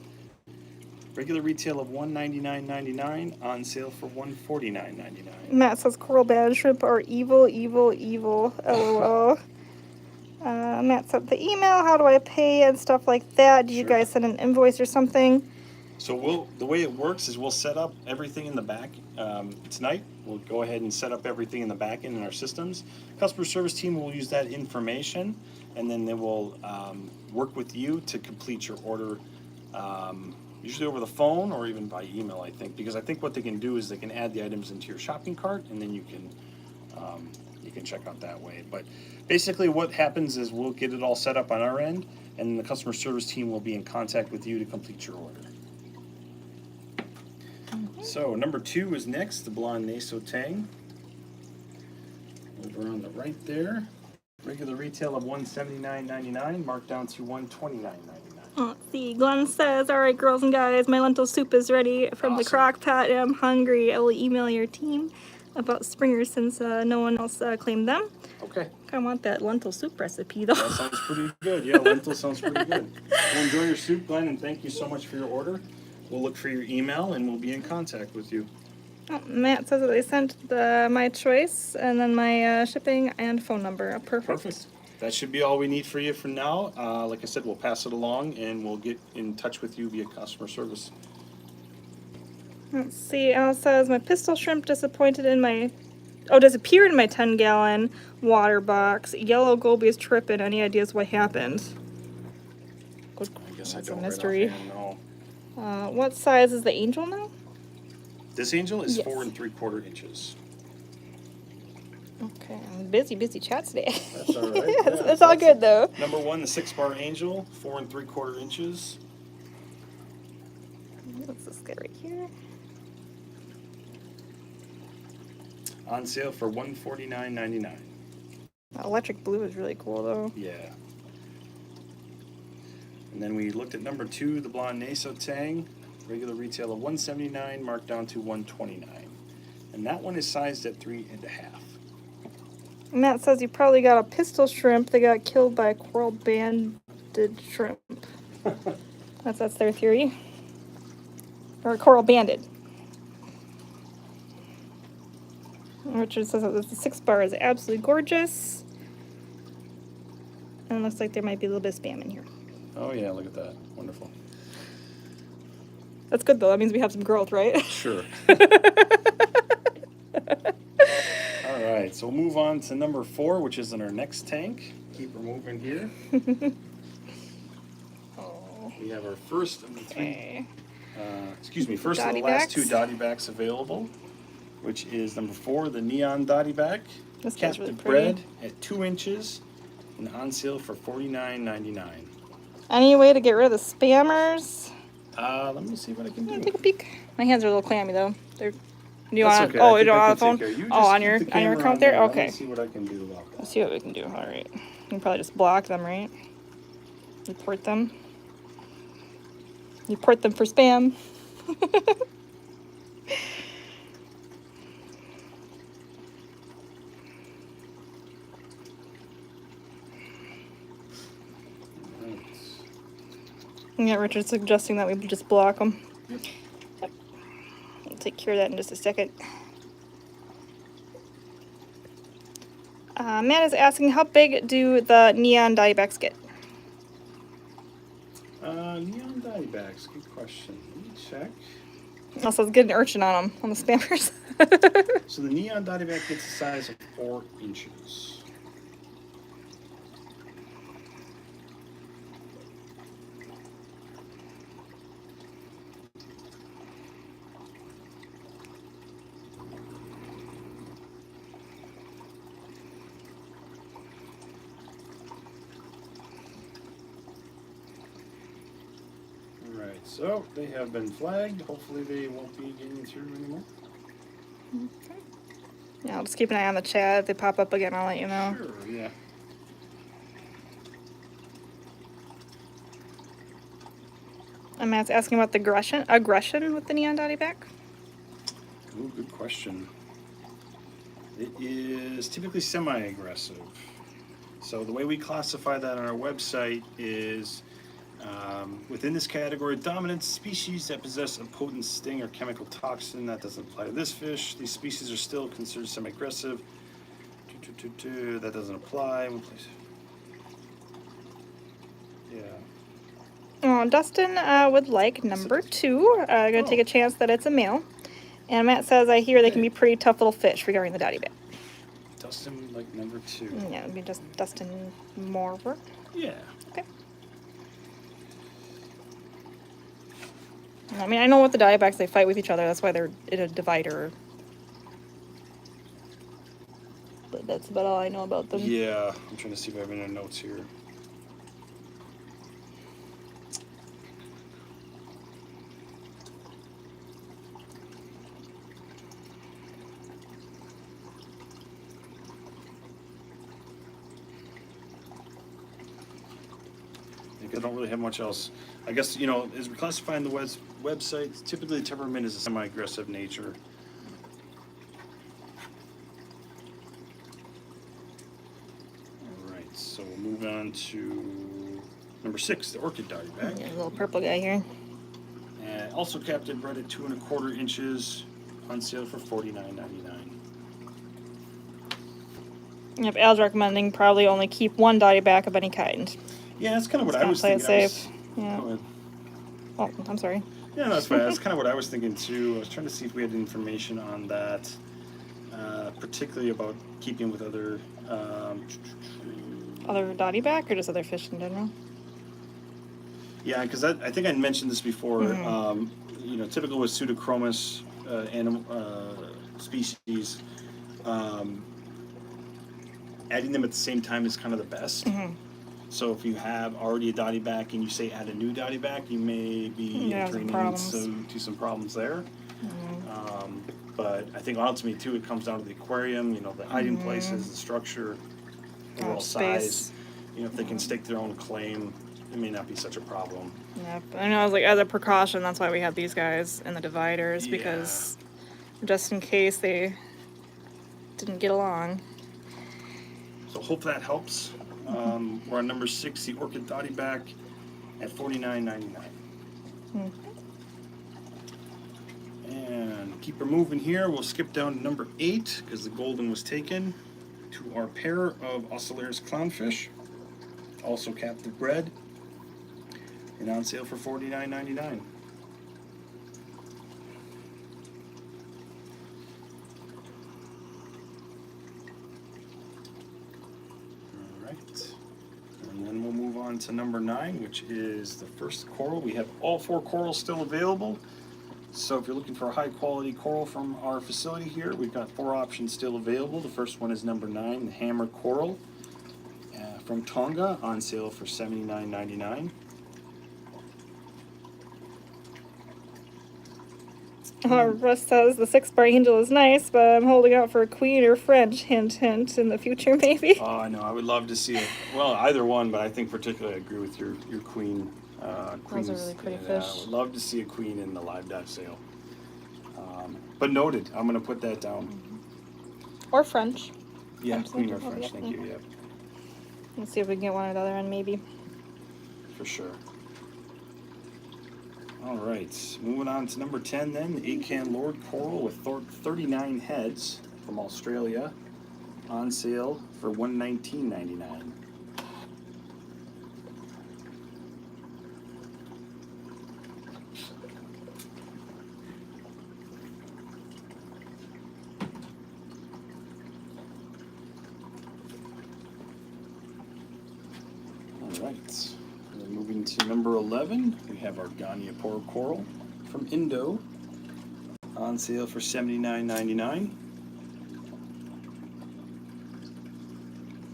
Regular retail of $199.99, on sale for $149.99. Matt says coral banded shrimp are evil, evil, evil, lol. Matt sent the email, how do I pay and stuff like that. Do you Sure. guys send an invoice or something? So the way it works is we'll set up everything in the back tonight. We'll go ahead and set up everything in the back end in our systems. Customer service team will use that information, and then they will work with you to complete your order, usually over the phone or even by email, I think. Because I think what they can do is they can add the items into your shopping cart, and then you can check out that way. But basically what happens is we'll get it all set up on our end, and the customer service team will be in contact with you to complete your order. So number 2 is next, the blonde naso tang. Over on the right there. Regular retail of $179.99, marked down to $129.99. Let's see, Glenn says, all right, girls and guys, my lentil soup is ready from the Awesome. crock pot, and I'm hungry. I will email your team about springers since no one else claimed them. Okay, I want that lentil soup recipe, though. that sounds pretty good. Yeah, lentil sounds pretty good. Well, enjoy your soup, Glenn, and thank you so much for your order. We'll look for your email and we'll be in contact with you. Oh, Matt says that they sent my choice and then my shipping and phone number. Perfect. That should be all we need for you for now. Like I said, we'll pass it along and we'll get in touch with you via customer service. Let's see, Al says my pistol shrimp disappointed in my... Oh, disappeared in my 10-gallon water box. Yellow goby is tripping. Any ideas what happened? Good. I guess That's I a don't mystery. right offhand know. What size is the angel now? This angel is Yes. 4 3/4 inches. Okay, I'm busy chat today. That's all right. It's all good though. Number 1, the 6-bar angel, 4 3/4 inches. What's this guy right here? On sale for $149.99. Electric blue is really cool though. Yeah. And then we looked at number 2, the blonde naso tang, regular retail of $179, marked down to $129. And that one is sized at 3.5. Matt says you probably got a pistol shrimp that got killed by a coral banded shrimp. That's their theory. Or coral banded. Richard says that the 6-bar is absolutely gorgeous. And it looks like there might be a little bit of spam in here. Oh yeah, look at that. Wonderful. That's good though. That means we have some growth, right? Sure. All right, so we'll move on to number 4, which is in our next tank. keep her moving here. Oh. We have our first of the Okay. first of the last two Dottybacks. Dottybacks available, which is number 4, the neon Dottyback. This guy's really Captive pretty. bred at 2 inches and on sale for $49.99. Any way to get rid of the spammers? Let me see what I can do. Take a peek. My hands are a little clammy though. They're. Do you That's want? okay. Oh, I you think don't I on can the phone? take care. You Oh, just on keep your the camera account on there. Let Okay. me see what I can do about that. Let's see what we can do. All right. You can probably just block them, right? Report them. Report them for spam. Right. Yeah, Richard's suggesting that we just block them. Yep. Yep. I'll take care of that in just a second. Matt is asking, how big do the neon Dottybacks get? Neon Dottybacks, good question. Let me check. Also, let's get an urchin on them, on the spammers. So the neon Dottyback gets a size of 4 inches. Alright, so they have been flagged. Hopefully they won't be getting through anymore. Okay. Yeah, I'll just keep an eye on the chat. If they pop up again, I'll let you know. Sure, yeah. And Matt's asking about the aggression with the neon Dottyback. Ooh, good question. It is typically semi-aggressive. So the way we classify that on our website is within this category, dominant species that possess a potent sting or chemical toxin. That doesn't apply to this fish. These species are still considered semi-aggressive. That doesn't apply. Yeah. Oh, Dustin would like number 2. Gonna take a chance that it's a male. And Matt says, I hear they can be pretty tough little fish regarding the Dottyback. Dustin would like number 2. Yeah, it'd be just Dustin Morver. Yeah. Okay. I mean, I know what the Dottybacks, they fight with each other. That's why they're in a divider. But that's about all I know about them. Yeah, I'm trying to see if I have any notes here. I don't really have much else. I guess, you know, as we classify in the website, typically the temperament is a semi-aggressive nature. All right, so we'll move on to number 6, the orchid Dottyback. Yeah, little purple guy here. And also captive bred at 2 1/4 inches, on sale for $49.99. Yep, Al's recommending probably only keep one Dottyback of any kind. Yeah, that's kind of what I Kinda was play it thinking. safe. Yeah. Go ahead. Oh, I'm sorry. Yeah, that's fine. That's kind of what I was thinking too. I was trying to see if we had information on that, particularly about keeping with other. Other Dottyback or just other fish in general? Yeah, because I think I mentioned this before. You know, typical with pseudochromis animal species, adding them at the same time is kind of the best. So if you have already a Dottyback and you say add a new Dottyback, you may be entering into some problems there. But I think ultimately too, it comes down to the aquarium. You know, the hiding places, the structure, overall size. You know, if they can stake their own claim, it may not be such a problem. Yep. I know, like as a precaution, that's why we have these guys in the dividers, because just in case they didn't get along. So hope that helps. We're on number 6, the orchid Dottyback, at $49.99. And keep her moving here. We'll skip down to number 8 because the golden was taken, to our pair of Ocellaris clownfish, also captive bred, and on sale for $49.99. All right. on to number 9, which is the first coral. We have all 4 corals still available. So if you're looking for a high quality coral from our facility here, we've got 4 options still available. The first one is number 9, the hammer coral from Tonga, on sale for $79.99. Russ says the 6-bar angel is nice, but I'm holding out for a queen or French. Hint, hint. In the future, maybe. Oh, I know. I would love to see it. Well, either one, but I think particularly I agree with your queen. Those are really pretty fish. I would love to see a queen in the live dive sale. But noted. I'm going to put that down. Or French. Yeah, French queen or angel. French. Thank you. Yep. Let's see if we can get one at the other end, maybe. For sure. All right, moving on to number 10 then, the acan lord coral with 39 heads from Australia, on sale for $119.99. All right. Moving to number 11, we have our Goniapora coral from Indo, on sale for $79.99.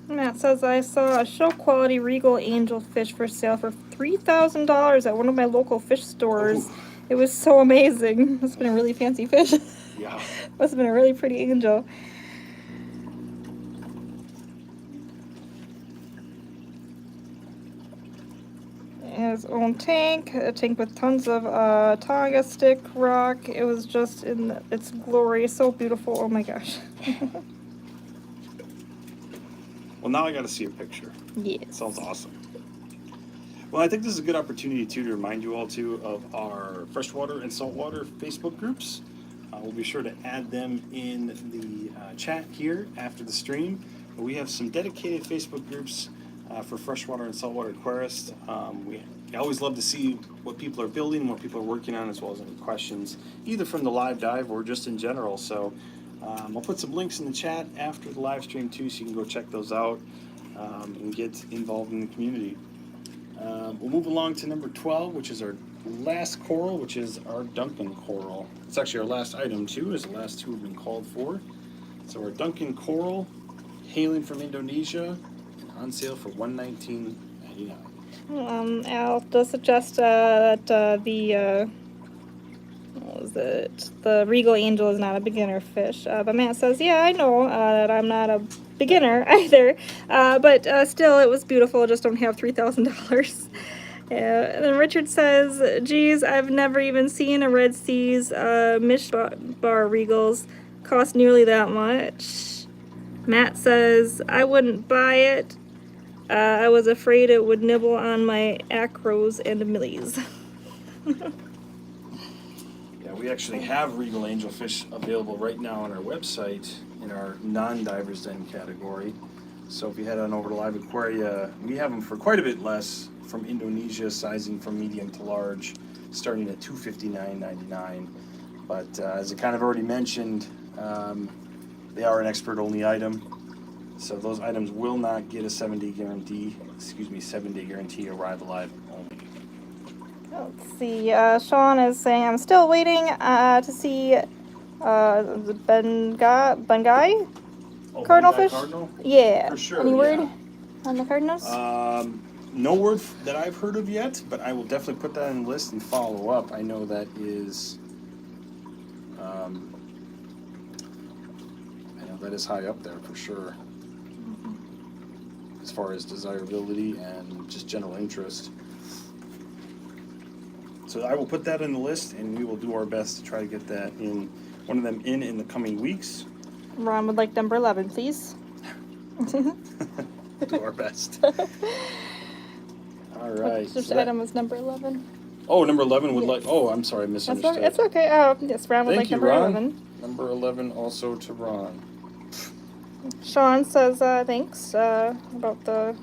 Matt says, I saw a show quality regal angelfish for sale for $3,000 at one of my local fish stores. Ooh. It was so amazing. Must have been a really fancy fish. Yeah. Must have been a really pretty angel. His own tank, a tank with tons of Tonga stick rock. It was just in its glory, so beautiful. Oh my gosh. Well, now I got to see a picture. Yes. Sounds awesome. Well, I think this is a good opportunity too to remind you all too of our freshwater and saltwater Facebook groups. We'll be sure to add them in the chat here after the stream. But we have some dedicated Facebook groups for freshwater and saltwater aquarists. We always love to see what people are building and what people are working on, as well as any questions, either from the live dive or just in general. So I'll put some links in the chat after the live stream too, so you can go check those out and get involved in the community. We'll move along to number 12, which is our last coral, which is our Duncan coral. It's actually our last item too, as the last 2 have been called for. So our Duncan coral, hailing from Indonesia, on sale for $119.99. Al does suggest that the what was it? The regal angel is not a beginner fish. But Matt says, yeah, I know that I'm not a beginner either. But still, it was beautiful. I just don't have $3,000. And then Richard says, geez, I've never even seen a Red Seas Mishbar regals cost nearly that much. Matt says, I wouldn't buy it. I was afraid it would nibble on my acros and millies. Yeah, we actually have regal angelfish available right now on our website in our non-divers den category. So if you head on over to LiveAquaria, we have them for quite a bit less from Indonesia, sizing from medium to large, starting at $259.99. But as I kind of already mentioned, they are an expert-only item. So those items will not get a 7-day guarantee. 7-day guarantee arrive alive only. Let's see. Sean is saying, I'm still waiting to see the Bengai cardinal fish. Cardinal? Yeah. For sure. Any word on the cardinals? No word that I've heard of yet, but I will definitely put that on the list and follow up. I know that is. I know that is high up there for sure. As far as desirability and just general interest. So I will put that in the list, and we will do our best to try to get that in, one of them in the coming weeks. Ron would like number 11, please. Do our best. All right. Which item was number 11? Oh, number 11 would Yes. like. Oh, I'm sorry, I misunderstood. It's okay. Yes, Ron would Thank like you, number Ron. 11. Number 11 also to Ron. Sean says thanks about the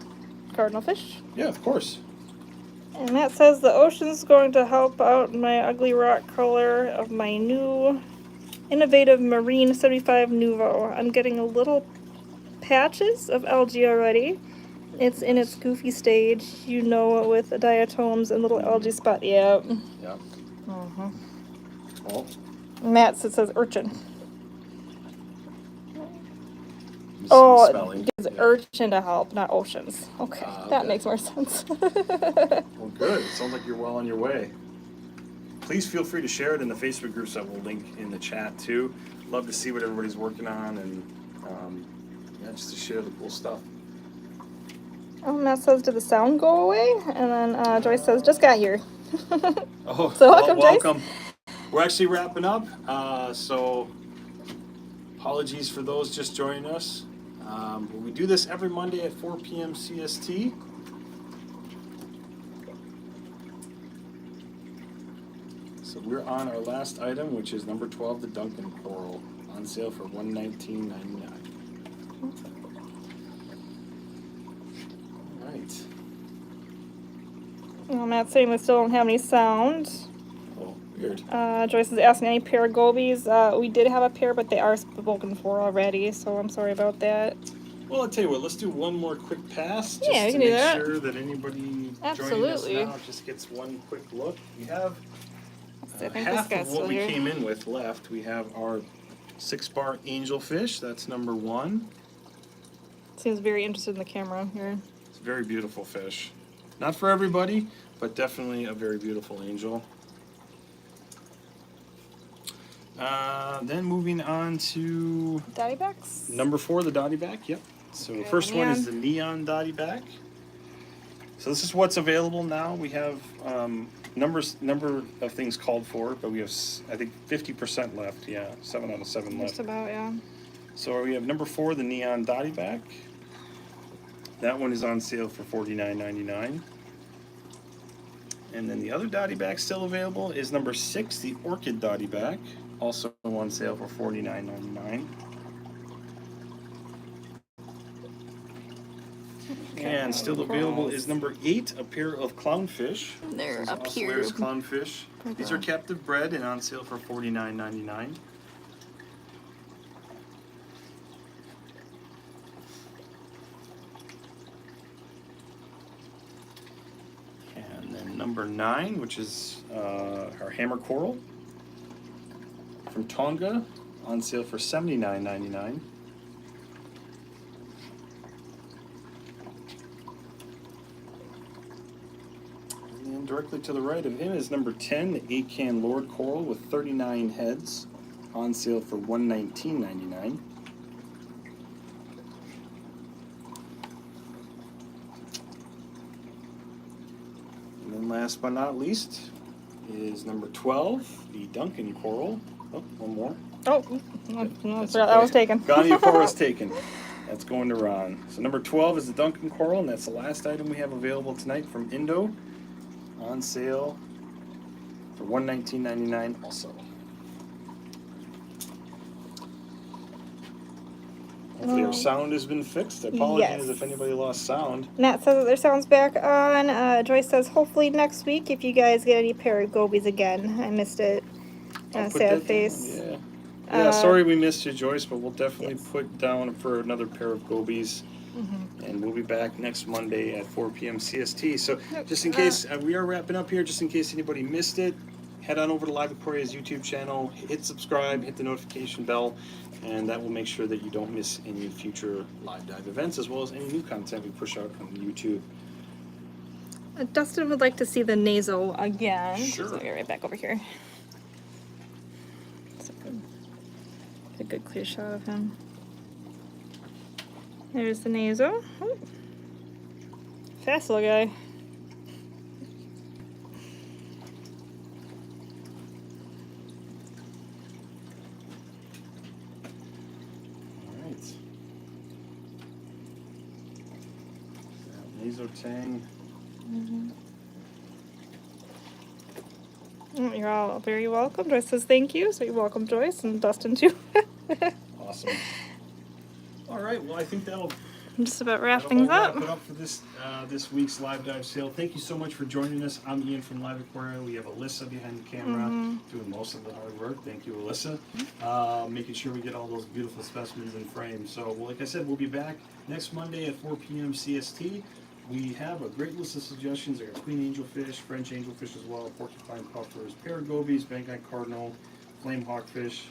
cardinal fish. Yeah, of course. And Matt says the ocean's going to help out my ugly rock color of my new innovative marine 75 Nuvo. I'm getting a little patches of algae already, It's in its goofy stage, you know, with the diatoms and little algae spot. Yeah. Yep. Uh-huh. Well, Matt says urchin. Oh, spelling. gives urchin to help, not oceans. Okay, that makes more sense. Well, good. It sounds like you're well on your way. Please feel free to share it in the Facebook groups that we'll link in the chat too. Love to see what everybody's working on and yeah, just to share the cool stuff. Oh, Matt says, did the sound go away? And then Joyce says, just got here. Oh, so well, welcome. Joyce. We're actually wrapping up, so apologies for those just joining us. We do this every Monday at 4 p.m. CST. So we're on our last item, which is number 12, the Duncan coral, on sale for $119.99. All right. Well, Matt's saying we still don't have any sound. Oh, weird. Joyce is asking any pair of gobies. We did have a pair, but they are spoken for already, so I'm sorry about that. Well, I'll tell you what, let's do one more quick pass just Yeah, we to can do make that. sure that anybody joining us now just gets one quick look. We have half of what we came in with left. We have our 6-bar Angelfish. That's number 1. Seems very interested in the camera here. It's a very beautiful fish. Not for everybody, but definitely a very beautiful angel. Then moving on to Dottybacks? number 4, the Dottyback. Yep. So the first one is the neon Dottyback. So this is what's available now. We have number of things called for, but we have, I think, 50% left. Yeah, 7 out of 7 left. Just about, yeah. So we have number 4, the neon Dottyback. That one is on sale for $49.99. And then the other Dottyback still available is number 6, the orchid Dottyback, also on sale for $49.99. And still available is number 8, a pair of clownfish. They're up here. Ocellaris clownfish. These are captive bred and on sale for $49.99. And then number 9, which is our hammer coral from Tonga, on sale for $79.99. And directly to the right of him is number 10, the acan Lord coral with 39 heads, on sale for $119.99. And then last but not least is number 12, the Duncan coral. Oh, one more. Oh, that was taken. Ganya coral is taken. That's going to Ron. So number 12 is the Duncan coral, and that's the last item we have available tonight from Indo, on sale for $119.99 also. Hopefully our sound has been fixed. Apologies if anybody lost sound. Matt says that their sound's back on. Joyce says hopefully next week if you guys get any pair of gobies again. I missed it. Sad face. Yeah. Yeah, sorry we missed you, Joyce, but we'll definitely put down for another pair of gobies. And we'll be back next Monday at 4 p.m. CST. So just in case, we are wrapping up here, just in case anybody missed it, head on over to LiveAquaria's YouTube channel, hit subscribe, hit the notification bell, and that will make sure that you don't miss any future live dive events, as well as any new content we push out on YouTube. Dustin would like to see the naso again. Sure. So I'll get right back over here. A good clear shot of him. There's the naso. Oh. Fast little guy. Alright. Naso tang. You're all very welcome. Joyce says thank you, so you're welcome, Joyce, and Dustin too. Awesome. All right, well, I think that'll just about wrap That'll things wrap up. it up for this week's live dive sale. Thank you so much for joining us. I'm Ian from LiveAquaria. We have Alyssa behind the camera doing most of the hard work. Thank you, Alyssa. Making sure we get all those beautiful specimens in frame. So, like I said, we'll be back next Monday at 4 p.m. CST. We have a great list of suggestions. I got queen angelfish, French angelfish as well, porcupine puffers, pair gobies, Bangkok cardinal, flame hawkfish.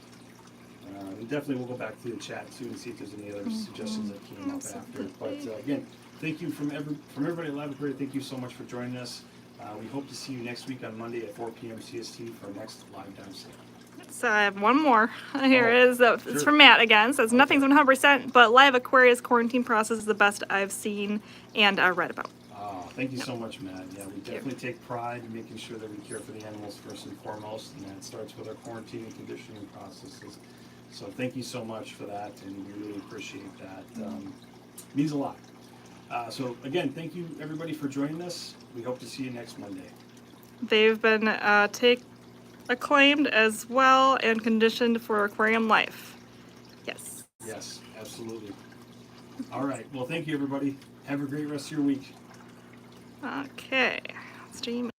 And definitely we'll go back to the chat too and see if there's any other suggestions that came up after. But again, thank you from everybody at LiveAquaria. Thank you so much for joining us. We hope to see you next week on Monday at 4 p.m. CST for our next live dive sale. So I have one more. Here Oh, is it's sure. from Matt again. Says Okay. nothing's 100%, but LiveAquaria's quarantine process is the best I've seen and read about. Thank you so much, Matt. Yeah, we definitely take pride in making sure that we care for the animals first and foremost, and that starts with our quarantine and conditioning processes. So thank you so much for that, and we really appreciate that. Means a lot. So again, thank you everybody for joining us. We hope to see you next Monday. They've been acclaimed as well and conditioned for aquarium life. Yes. Yes, absolutely. All right. Well, thank you everybody. Have a great rest of your week. Okay. Stream.